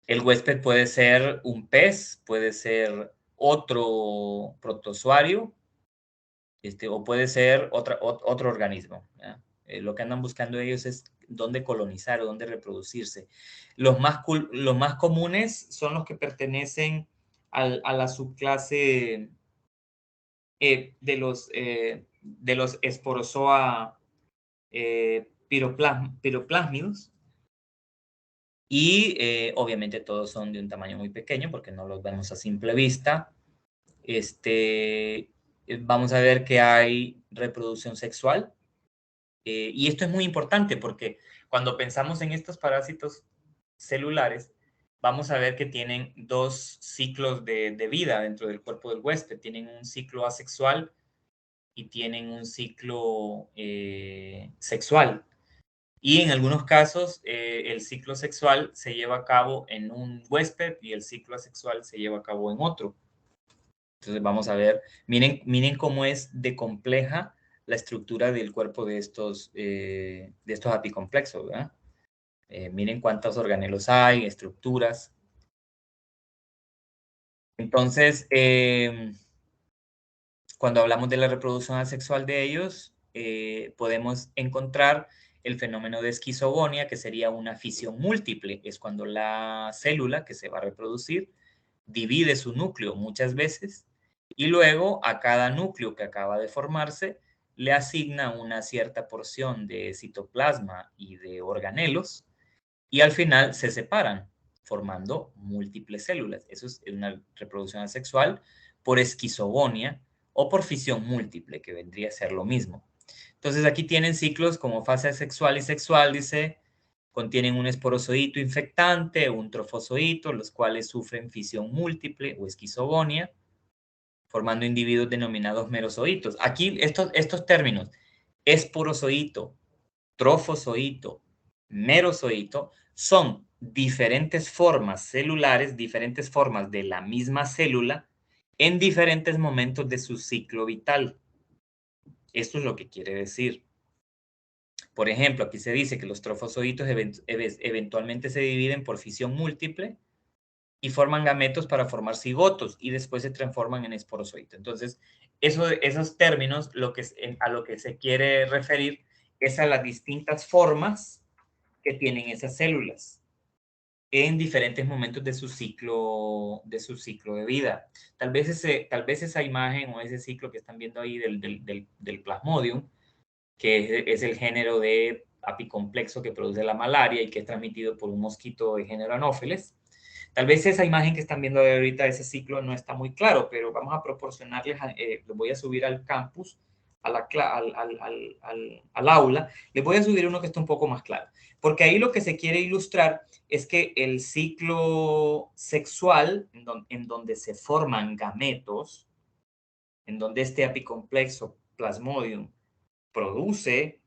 El huésped puede ser un pez, puede ser otro protozoario, o puede ser otro organismo. Lo que andan buscando ellos es dónde colonizar o dónde reproducirse. Los más comunes son los que pertenecen a la subclase de los esporozoa piroplásmidos. Y obviamente todos son de un tamaño muy pequeño porque no los vemos a simple vista. Vamos a ver que hay reproducción sexual. Y esto es muy importante porque cuando pensamos en estos parásitos celulares, vamos a ver que tienen dos ciclos de vida dentro del cuerpo del huésped. Tienen un ciclo asexual y tienen un ciclo sexual. Y en algunos casos, el ciclo sexual se lleva a cabo en un huésped y el ciclo asexual se lleva a cabo en otro. Entonces vamos a ver, miren cómo es de compleja la estructura del cuerpo de estos apicomplexos, ¿verdad? Miren cuántos organelos hay, estructuras. Entonces, cuando hablamos de la reproducción asexual de ellos, podemos encontrar el fenómeno de esquizogonia, que sería una fisión múltiple. Es cuando la célula que se va a reproducir divide su núcleo muchas veces y luego a cada núcleo que acaba de formarse le asigna una cierta porción de citoplasma y de organelos y al final se separan formando múltiples células. Eso es una reproducción asexual por esquizogonia o por fisión múltiple, que vendría a ser lo mismo. Entonces aquí tienen ciclos como fase asexual y sexual, dice, contienen un esporozoito infectante, un trofozoito, los cuales sufren fisión múltiple o esquizogonia, formando individuos denominados merozoitos. Aquí estos términos, esporozoito, trofozoito, merozoito, son diferentes formas celulares, diferentes formas de la misma célula en diferentes momentos de su ciclo vital. Esto es lo que quiere decir. Por ejemplo, aquí se dice que los trofozoitos eventualmente se dividen por fisión múltiple y forman gametos para formar cigotos y después se transforman en esporozoitos. Entonces, esos términos a lo que se quiere referir es a las distintas formas que tienen esas células en diferentes momentos de su ciclo de vida. Tal vez esa imagen o ese ciclo que están viendo ahí del Plasmodium, que es el género de apicomplejo que produce la malaria y que es transmitido por un mosquito de género Anopheles. Tal vez esa imagen que están viendo ahorita, ese ciclo, no está muy claro, pero vamos a proporcionarles, lo voy a subir al campus, al aula, les voy a subir uno que está un poco más claro. Porque ahí lo que se quiere ilustrar es que el ciclo sexual, en donde se forman gametos, en donde este apicomplejo Plasmodium produce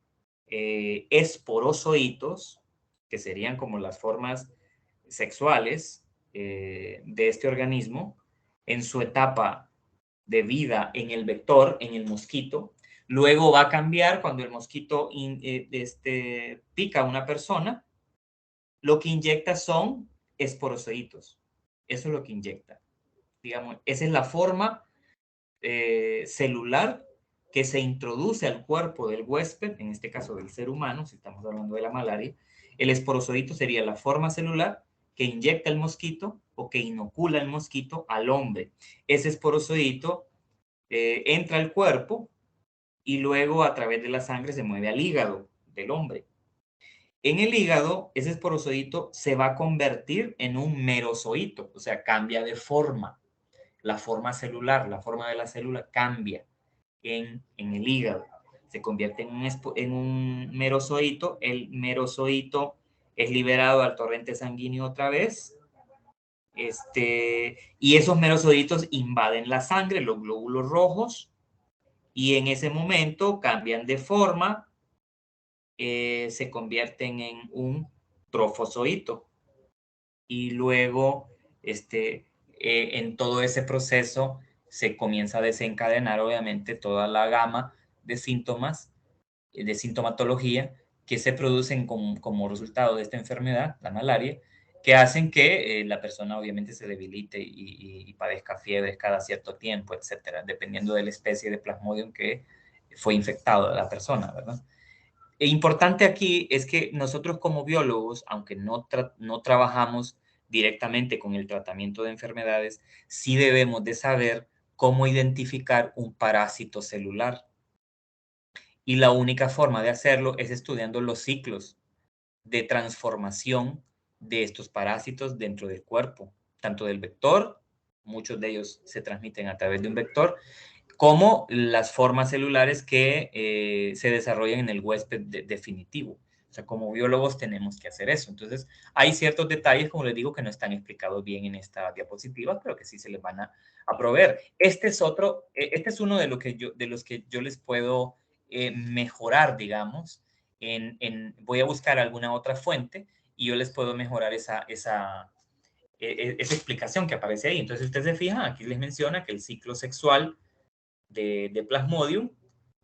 esporozoitos, que serían como las formas sexuales de este organismo, en su etapa de vida en el vector, en el mosquito. Luego va a cambiar cuando el mosquito pica a una persona. Lo que inyecta son esporozoitos. Eso es lo que inyecta. Digamos, esa es la forma celular que se introduce al cuerpo del huésped, en este caso del ser humano, si estamos hablando de la malaria. El esporozoito sería la forma celular que inyecta el mosquito o que inocula el mosquito al hombre. Ese esporozoito entra al cuerpo y luego a través de la sangre se mueve al hígado del hombre. En el hígado, ese esporozoito se va a convertir en un merozoito, o sea, cambia de forma. La forma celular, la forma de la célula cambia en el hígado. Se convierte en un merozoito. El merozoito es liberado al torrente sanguíneo otra vez. Y esos merozoitos invaden la sangre, los glóbulos rojos, y en ese momento cambian de forma, se convierten en un trofozoito. Y luego, en todo ese proceso se comienza a desencadenar, obviamente, toda la gama de síntomas, de sintomatología que se producen como resultado de esta enfermedad, la malaria, que hacen que la persona obviamente se debilite y padezca fiebres cada cierto tiempo, etcétera, dependiendo de la especie de Plasmodium que fue infectado la persona, ¿verdad? E importante aquí es que nosotros como biólogos, aunque no trabajamos directamente con el tratamiento de enfermedades, sí debemos de saber cómo identificar un parásito celular. Y la única forma de hacerlo es estudiando los ciclos de transformación de estos parásitos dentro del cuerpo, tanto del vector, muchos de ellos se transmiten a través de un vector, como las formas celulares que se desarrollan en el huésped definitivo. O sea, como biólogos tenemos que hacer eso. Entonces, hay ciertos detalles, como les digo, que no están explicados bien en esta diapositiva, pero que sí se les van a proveer. Este es uno de, de los que yo les puedo mejorar, digamos. Voy a buscar alguna otra fuente y yo les puedo mejorar esa explicación que aparece ahí. Entonces, ustedes se fijan, aquí les menciona que el ciclo sexual de Plasmodium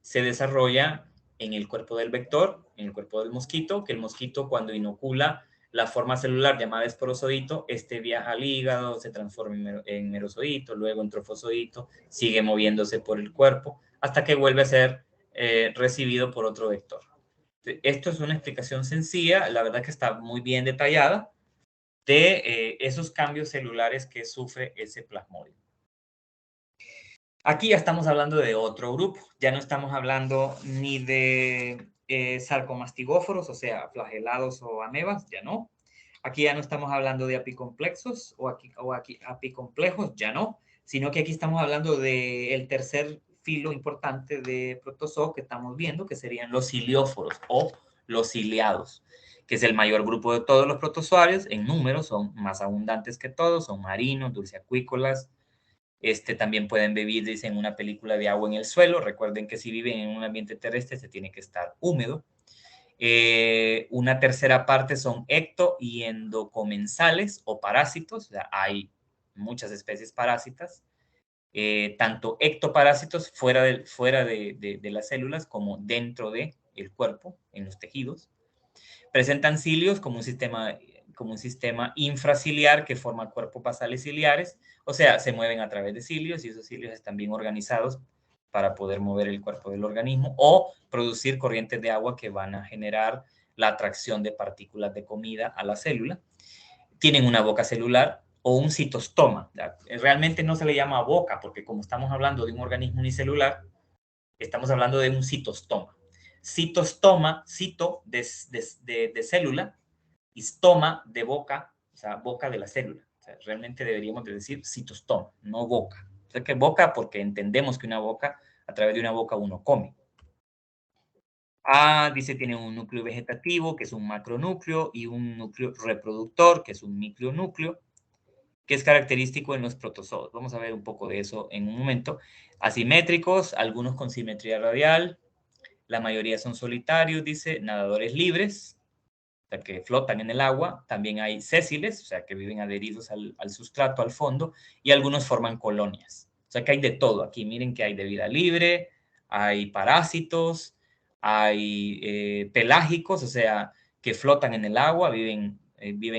se desarrolla en el cuerpo del vector, en el cuerpo del mosquito, que el mosquito cuando inocula la forma celular llamada esporozoito, este viaja al hígado, se transforma en merozoito, luego en trofozoito, sigue moviéndose por el cuerpo, hasta que vuelve a ser recibido por otro vector. Esto es una explicación sencilla, la verdad que está muy bien detallada, de esos cambios celulares que sufre ese Plasmodium. Aquí ya estamos hablando de otro grupo, ya no estamos hablando ni de sarcomastigóforos, o sea, flagelados o amebas, ya no. Aquí ya no estamos hablando de apicomplexos o apicomplejos, ya no, sino que aquí estamos hablando del tercer filo importante de protozoo que estamos viendo, que serían los cilióforos o los ciliados, que es el mayor grupo de todos los protozoarios, en número son más abundantes que todos, son marinos, dulceacuícolas. También pueden vivir, dicen, una película de agua en el suelo. Recuerden que si viven en un ambiente terrestre se tiene que estar húmedo. Una tercera parte son ecto y endocomensales o parásitos. O sea, hay muchas especies parásitas. Tanto ectoparásitos fuera de las células como dentro del cuerpo, en los tejidos. Presentan cilios como un sistema infraciliar que forma cuerpos basales ciliares, o sea, se mueven a través de cilios y esos cilios están bien organizados para poder mover el cuerpo del organismo o producir corrientes de agua que van a generar la atracción de partículas de comida a la célula. Tienen una boca celular o un citostoma. Realmente no se le llama boca porque como estamos hablando de un organismo unicelular, estamos hablando de un citostoma. Citostoma, cito de célula, y stoma de boca, o sea, boca de la célula. O sea, realmente deberíamos de decir citostoma, no boca. O sea, que boca porque entendemos que una boca, a través de una boca uno come. Dice, tiene un núcleo vegetativo, que es un macronúcleo, y un núcleo reproductor, que es un micronúcleo, que es característico en los protozoos. Vamos a ver un poco de eso en un momento. Asimétricos, algunos con simetría radial, la mayoría son solitarios, dice, nadadores libres, o sea, que flotan en el agua. También hay sésiles, o sea, que viven adheridos al sustrato, al fondo, y algunos forman colonias. O sea, que hay de todo aquí. Miren que hay de vida libre, hay parásitos, hay pelágicos, o sea, que flotan en el agua, viven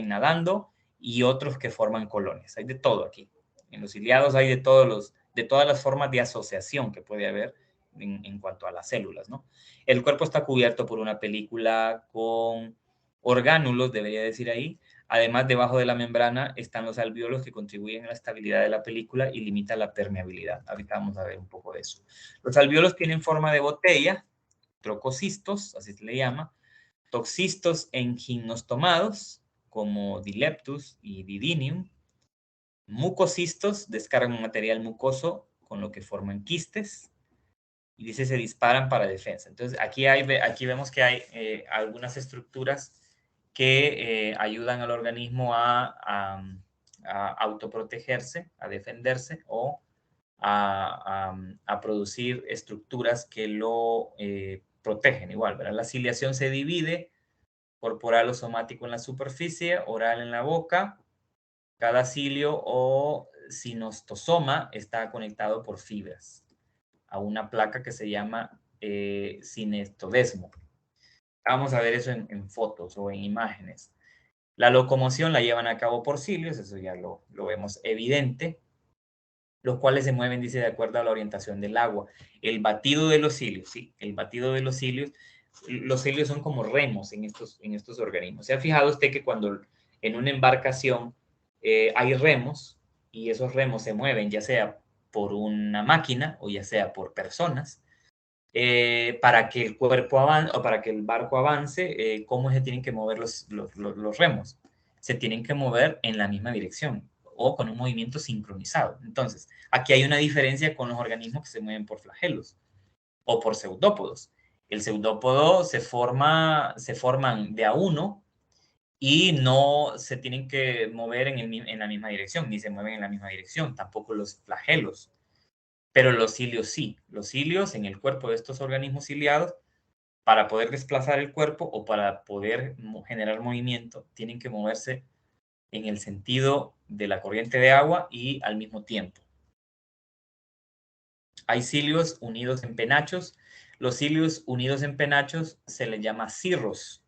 nadando, y otros que forman colonias. Hay de todo aquí. En los ciliados hay de todas las formas de asociación que puede haber en cuanto a las células, ¿no? El cuerpo está cubierto por una película con orgánulos, debería decir ahí. Además, debajo de la membrana están los alvéolos que contribuyen a la estabilidad de la película y limitan la permeabilidad. Ahorita vamos a ver un poco de eso. Los alvéolos tienen forma de botella, trococistos, así se le llama, toxistos en gimnostomados, como Dileptus y Didinium. Mucocistos descargan un material mucoso con lo que forman quistes. Y dice se disparan para defensa. Entonces, aquí vemos que hay algunas estructuras que ayudan al organismo a autoprotegerse, a defenderse o a producir estructuras que lo protegen igual, ¿verdad? La ciliación se divide corporal o somático en la superficie, oral en la boca. Cada cilio o cinostosoma está conectado por fibras a una placa que se llama cinestodesmo. Vamos a ver eso en fotos o en imágenes. La locomoción la llevan a cabo por cilios, eso ya lo vemos evidente, los cuales se mueven, dice, de acuerdo a la orientación del agua. El batido de los cilios, sí, el batido de los cilios son como remos en estos organismos. ¿Se ha fijado usted que cuando en una embarcación hay remos y esos remos se mueven ya sea por una máquina o ya sea por personas? para que el cuerpo avance o para que el barco avance, ¿cómo se tienen que mover los remos? Se tienen que mover en la misma dirección o con un movimiento sincronizado. Entonces, aquí hay una diferencia con los organismos que se mueven por flagelos o por pseudópodos. El pseudópodo se forman de a uno y no se tienen que mover en la misma dirección, ni se mueven en la misma dirección, tampoco los flagelos. Pero los cilios sí. Los cilios en el cuerpo de estos organismos ciliados, para poder desplazar el cuerpo o para poder generar movimiento, tienen que moverse en el sentido de la corriente de agua y al mismo tiempo. Hay cilios unidos en penachos. Los cilios unidos en penachos se les llama cirros.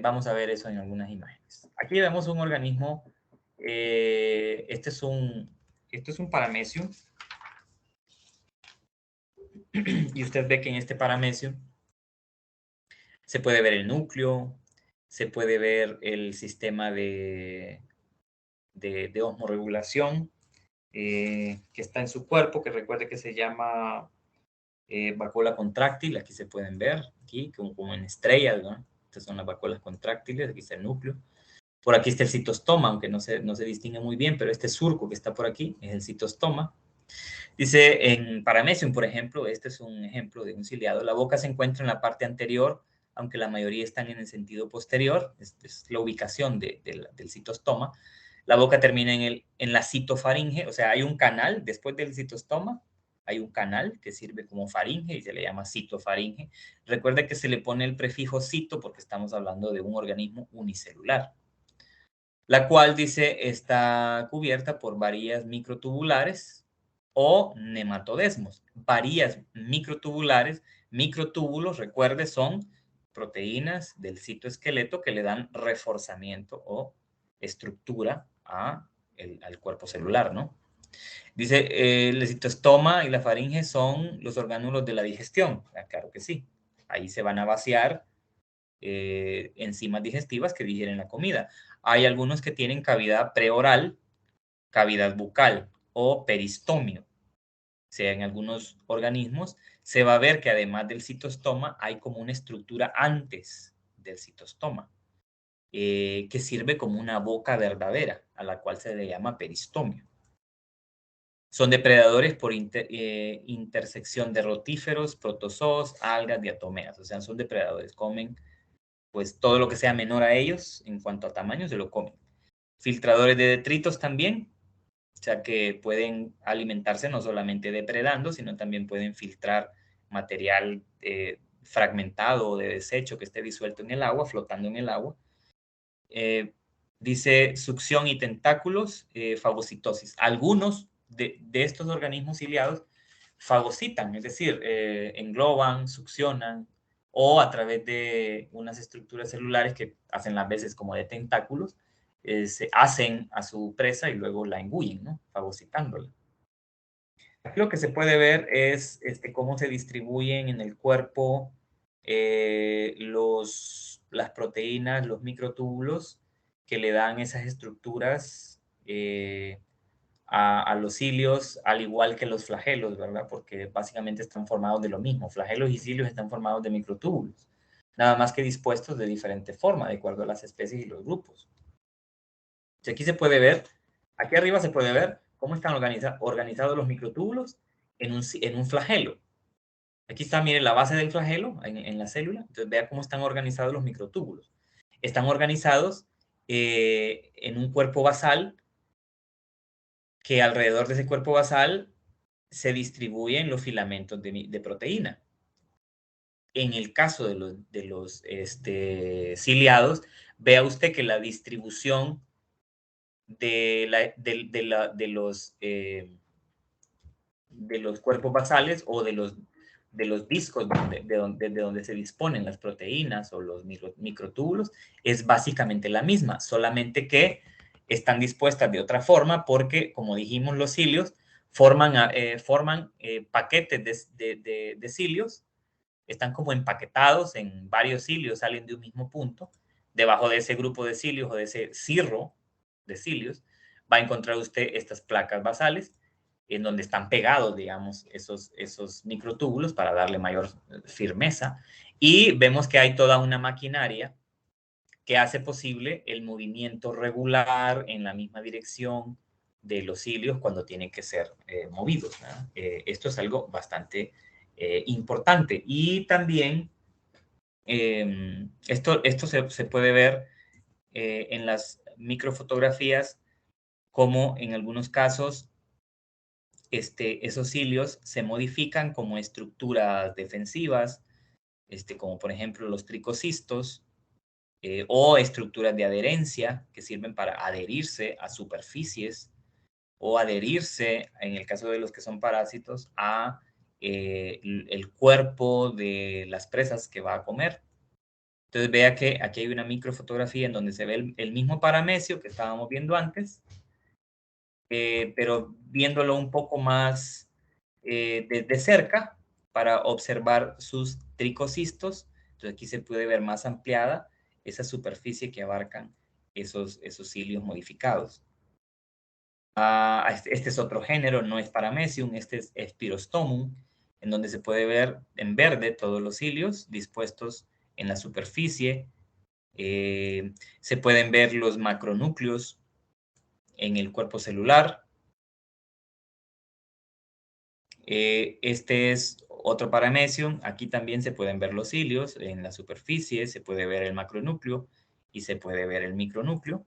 Vamos a ver eso en algunas imágenes. Aquí vemos un organismo, este es un paramecio. Y usted ve que en este paramecio se puede ver el núcleo, se puede ver el sistema de osmorregulación que está en su cuerpo, que recuerde que se llama vacuola contráctil. Aquí se pueden ver, aquí como en estrellas, ¿no? Estas son las vacuolas contráctiles, aquí está el núcleo. Por aquí está el citostoma, aunque no se distingue muy bien, pero este surco que está por aquí es el citostoma. Dice en Paramecium, por ejemplo, este es un ejemplo de un ciliado. La boca se encuentra en la parte anterior, aunque la mayoría están en el sentido posterior. Es la ubicación del citostoma. La boca termina en la citofaringe, o sea, hay un canal después del citostoma. Hay un canal que sirve como faringe y se le llama citofaringe. Recuerde que se le pone el prefijo cito porque estamos hablando de un organismo unicelular, la cual, dice, está cubierta por varillas microtubulares o nematodesmos. Varillas microtubulares, microtúbulos, recuerde, son proteínas del citoesqueleto que le dan reforzamiento o estructura al cuerpo celular, ¿no? Dice, el citostoma y la faringe son los orgánulos de la digestión. Claro que sí. Ahí se van a vaciar enzimas digestivas que digieren la comida. Hay algunos que tienen cavidad preoral, cavidad bucal o peristomio. O sea, en algunos organismos se va a ver que además del citostoma hay como una estructura antes del citostoma, que sirve como una boca verdadera, a la cual se le llama peristomio. Son depredadores por intersección de rotíferos, protozoos, algas, diatomeas. O sea, son depredadores, comen pues todo lo que sea menor a ellos en cuanto a tamaño se lo comen. Filtradores de detritos también, o sea que pueden alimentarse no solamente depredando, sino también pueden filtrar material fragmentado o de desecho que esté disuelto en el agua, flotando en el agua. Dice succión y tentáculos, fagocitosis. Algunos de estos organismos ciliados fagocitan, es decir, engloban, succionan, o a través de unas estructuras celulares que hacen las veces como de tentáculos, se hacen a su presa y luego la engullen, ¿no? Fagocitándola. Aquí lo que se puede ver es cómo se distribuyen en el cuerpo las proteínas, los microtúbulos que le dan esas estructuras a los cilios, al igual que los flagelos, ¿verdad? Porque básicamente están formados de lo mismo. Flagelos y cilios están formados de microtúbulos, nada más que dispuestos de diferente forma, de acuerdo a las especies y los grupos. Y aquí se puede ver, aquí arriba se puede ver cómo están organizados los microtúbulos en un flagelo. Aquí está, mire, la base del flagelo en la célula. Entonces, vea cómo están organizados los microtúbulos. Están organizados en un cuerpo basal, que alrededor de ese cuerpo basal se distribuyen los filamentos de proteína. En el caso de los ciliados, vea usted que la distribución de los cuerpos basales o de los discos de donde se disponen las proteínas o los microtúbulos es básicamente la misma, solamente que están dispuestas de otra forma porque, como dijimos, los cilios forman paquetes de cilios, están como empaquetados en varios cilios, salen de un mismo punto. Debajo de ese grupo de cilios o de ese cirro de cilios va a encontrar usted estas placas basales en donde están pegados, digamos, esos microtúbulos para darle mayor firmeza. Y vemos que hay toda una maquinaria que hace posible el movimiento regular en la misma dirección de los cilios cuando tienen que ser movidos. Esto es algo bastante importante. Y también esto se puede ver en las microfotografías, como en algunos casos esos cilios se modifican como estructuras defensivas, como por ejemplo los tricocistos, o estructuras de adherencia que sirven para adherirse a superficies o adherirse, en el caso de los que son parásitos, a el cuerpo de las presas que va a comer. Entonces vea que aquí hay una microfotografía en donde se ve el mismo paramecio que estábamos viendo antes, pero viéndolo un poco más de cerca para observar sus tricocistos. Entonces aquí se puede ver más ampliada esa superficie que abarcan esos cilios modificados. Este es otro género, no es Paramecium, este es Spirostomum, en donde se puede ver en verde todos los cilios dispuestos en la superficie. Se pueden ver los macronúcleos en el cuerpo celular. Este es otro Paramecium. Aquí también se pueden ver los cilios en la superficie, se puede ver el macronúcleo y se puede ver el micronúcleo.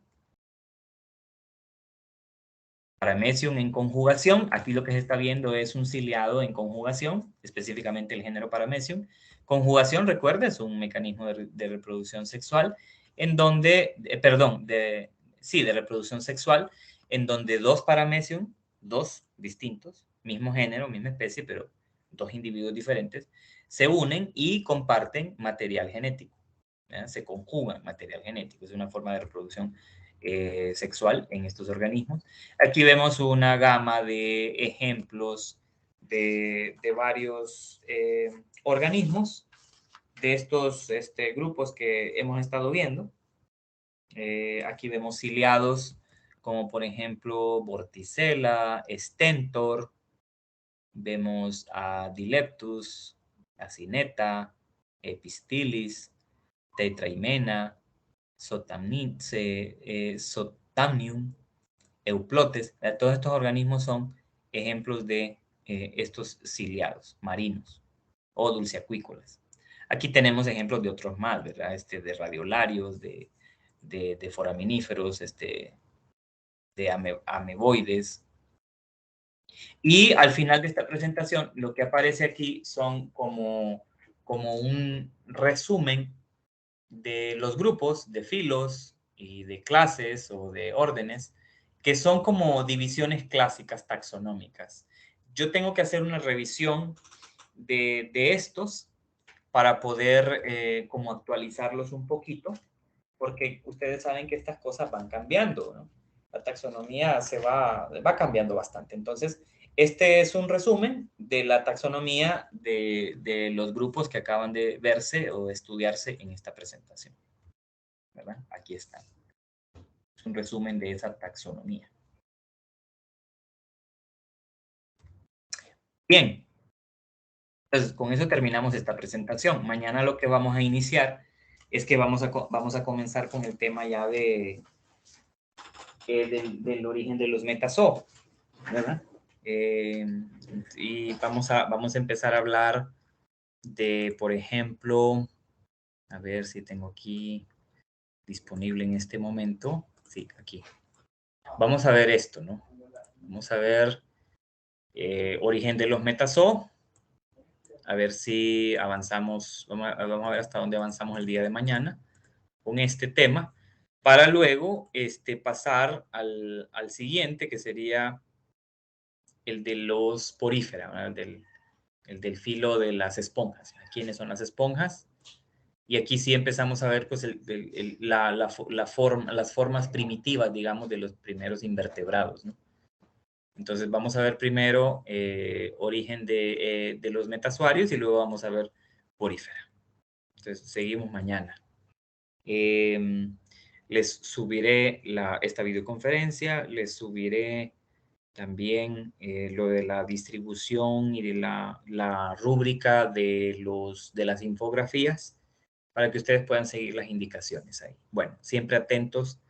Paramecium en conjugación. Aquí lo que se está viendo es un ciliado en conjugación, específicamente el género Paramecium. Conjugación, recuerda, es un mecanismo de reproducción sexual en donde, de reproducción sexual, en donde dos Paramecium, dos distintos, mismo género, misma especie, pero dos individuos diferentes, se unen y comparten material genético. Se conjugan material genético. Es una forma de reproducción sexual en estos organismos. Aquí vemos una gama de ejemplos de varios organismos de estos grupos que hemos estado viendo. Aquí vemos ciliados como por ejemplo Vorticella, Stentor, vemos a Dileptus, Acineta, Epistilis, Tetraimena, Sotamnium, Euplotes. Todos estos organismos son ejemplos de estos ciliados marinos o dulceacuícolas. Aquí tenemos ejemplos de otros más, ¿verdad? De radiolarios, de foraminíferos, de ameboides. Y al final de esta presentación, lo que aparece aquí son como un resumen de los grupos, de filos y de clases o de órdenes, que son como divisiones clásicas taxonómicas. Yo tengo que hacer una revisión de estos para poder como actualizarlos un poquito, porque ustedes saben que estas cosas van cambiando, ¿no? La taxonomía va cambiando bastante. Entonces, este es un resumen de la taxonomía de los grupos que acaban de verse o de estudiarse en esta presentación, ¿verdad? Aquí está. Es un resumen de esa taxonomía. Bien. Entonces, con eso terminamos esta presentación. Mañana lo que vamos a iniciar es que vamos a comenzar con el tema ya del origen de los metazoos, ¿verdad? Y vamos a empezar a hablar de, por ejemplo, a ver si tengo aquí disponible en este momento. Sí, aquí. Vamos a ver esto, ¿no? Vamos a ver origen de los metazoos. A ver si avanzamos, vamos a ver hasta dónde avanzamos el día de mañana con este tema, para luego pasar al siguiente, que sería el de los porífera, el del filo de las esponjas. ¿Quiénes son las esponjas? Y aquí sí empezamos a ver pues, las formas primitivas, digamos, de los primeros invertebrados, ¿no? Entonces vamos a ver primero origen de los metazoarios y luego vamos a ver porífera. Entonces seguimos mañana. Les subiré esta videoconferencia, les subiré También lo de la distribución y de la rúbrica de las infografías para que ustedes puedan seguir las indicaciones ahí. Bueno, siempre atentos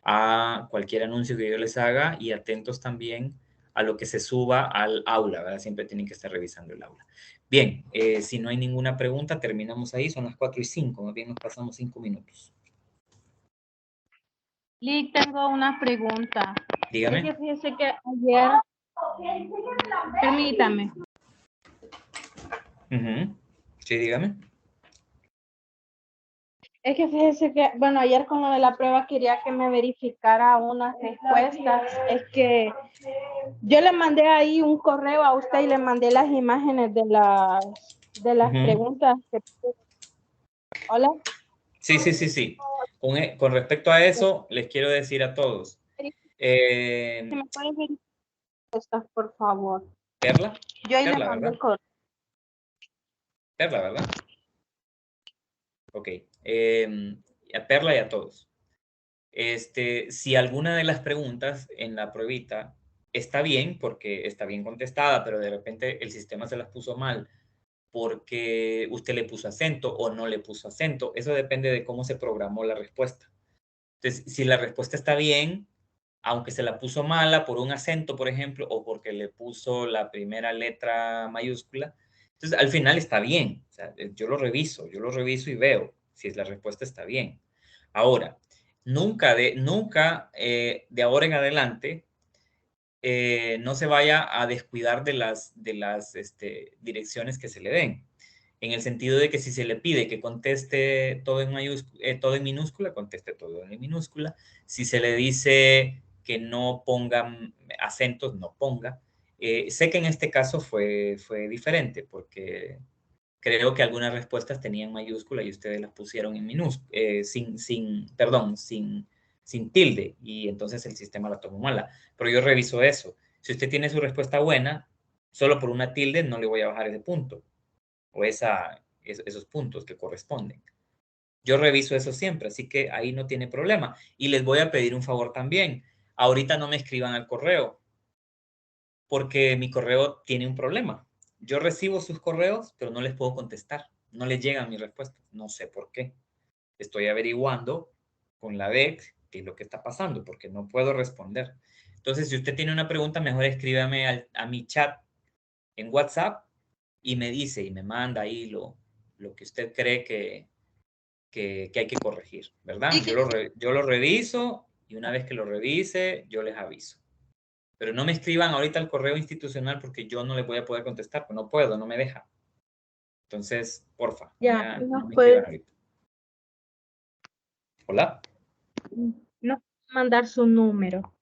a cualquier anuncio que yo les haga y atentos también a lo que se suba al aula, ¿verdad? Siempre tienen que estar revisando el aula. Bien, si no hay ninguna pregunta, terminamos ahí. Son las 4:05, más bien nos pasamos 5 minutos. Lick, tengo una pregunta. Dígame. Es que fíjese que ayer, permítame, Sí, dígame. es que fíjese que, bueno, ayer con lo de la prueba quería que me verificara unas respuestas. Es que yo le mandé ahí un correo a usted y le mandé las imágenes de las preguntas. Hola. Sí, sí, sí, sí. Con respecto a eso, les quiero decir a todos. Si me pueden verificar estas, por favor. Perla. Yo ahí le Perla, mandé ¿verdad? el correo. Perla, ¿verdad? Ok. A Perla y a todos. Si alguna de las preguntas en la pruebita está bien, porque está bien contestada, pero de repente el sistema se las puso mal porque usted le puso acento o no le puso acento, eso depende de cómo se programó la respuesta. Entonces, si la respuesta está bien, aunque se la puso mala por un acento, por ejemplo, o porque le puso la primera letra mayúscula, entonces al final está bien. O sea, yo lo reviso y veo si la respuesta está bien. Ahora, nunca de ahora en adelante no se vaya a descuidar de las direcciones que se le den. En el sentido de que si se le pide que conteste todo todo en minúscula, conteste todo en minúscula. Si se le dice que no pongan acentos, no ponga. Sé que en este caso fue diferente porque creo que algunas respuestas tenían mayúscula y ustedes las pusieron en sin tilde, y entonces el sistema la tomó mala. Pero yo reviso eso. Si usted tiene su respuesta buena, solo por una tilde no le voy a bajar ese punto o esos puntos que corresponden. Yo reviso eso siempre, así que ahí no tiene problema. Y les voy a pedir un favor también. Ahorita no me escriban al correo, porque mi correo tiene un problema. Yo recibo sus correos, pero no les puedo contestar. No les llegan mis respuestas. No sé por qué. Estoy averiguando con la DEC qué es lo que está pasando, porque no puedo responder. Entonces, si usted tiene una pregunta, mejor escríbame a mi chat en WhatsApp y me dice y me manda ahí lo que usted cree que hay que corregir, ¿verdad? Yo lo reviso y una vez que lo revise, yo les aviso. Pero no me escriban ahorita al correo institucional porque yo no les voy a poder contestar, pues no puedo, no me deja. Entonces, porfa, no me escriban ahorita. ¿Hola? No mandar su número.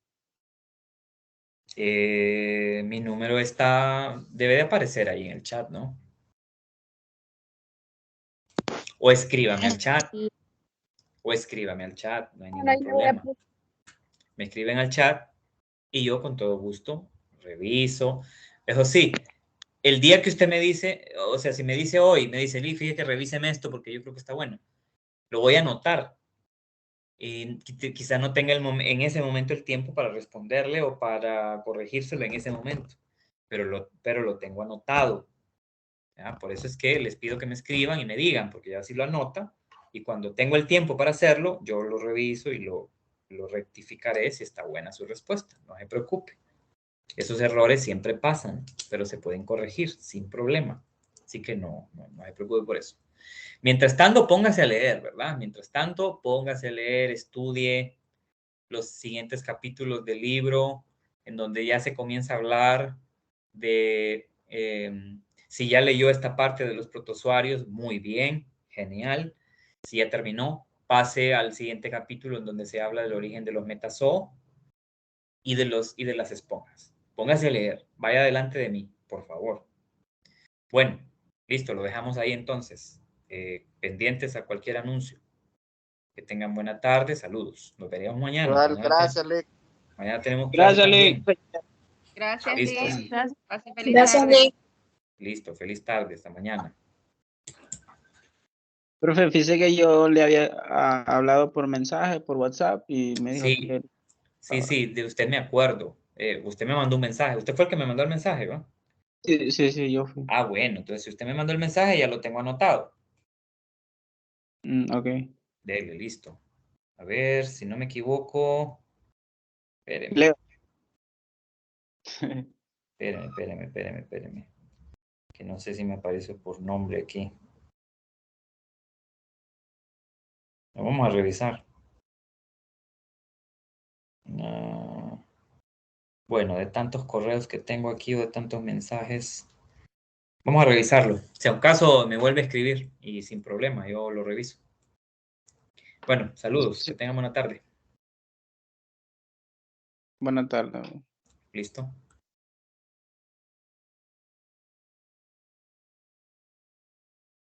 Mi número debe de aparecer ahí en el chat, ¿no? O escríbame al chat. No hay ningún problema. Me escriben al chat y yo con todo gusto reviso. Eso sí, el día que usted me dice, o sea, si me dice hoy, me dice, Lee, fíjate, revíseme esto porque yo creo que está bueno. Lo voy a anotar. Y quizá no tenga en ese momento el tiempo para responderle o para corregírselo en ese momento, pero lo tengo anotado. ¿Ya? Por eso es que les pido que me escriban y me digan, porque ya así lo anota, y cuando tengo el tiempo para hacerlo, yo lo reviso y lo rectificaré si está buena su respuesta. No se preocupe. Esos errores siempre pasan, pero se pueden corregir sin problema. Así que no se preocupe por eso. Mientras tanto, póngase a leer, ¿verdad? Mientras tanto, póngase a leer, estudie los siguientes capítulos del libro, en donde ya se comienza a hablar de si ya leyó esta parte de los protozoarios, muy bien, genial. Si ya terminó, pase al siguiente capítulo en donde se habla del origen de los metazoos y de las esponjas. Póngase a leer, vaya delante de mí, por favor. Bueno, listo, lo dejamos ahí entonces. Pendientes a cualquier anuncio. Que tengan buena tarde, saludos. Nos veremos mañana. Gracias, Lick. Mañana tenemos clase también. Gracias, Listo. Lick. Gracias, Lick. Listo, feliz tarde, hasta mañana. Profe, fíjese que yo le había hablado por mensaje, por WhatsApp, y me dijo que... Sí, de usted me acuerdo. Usted me mandó un mensaje. Usted fue el que me mandó el mensaje, ¿va? Sí, sí, sí, yo fui. Ah, bueno. Entonces, si usted me mandó el mensaje, ya lo tengo anotado. Ok. Dele, listo. A ver, si no me equivoco. Espéreme, Leo. espéreme. Que no sé si me aparece por nombre aquí. Lo vamos a revisar. Ah, bueno, de tantos correos que tengo aquí o de tantos mensajes. Vamos a revisarlo. Si a un caso me vuelve a escribir y sin problema, yo lo reviso. Bueno, saludos. Que Sí. tengan buena tarde. Buenas tardes. Listo.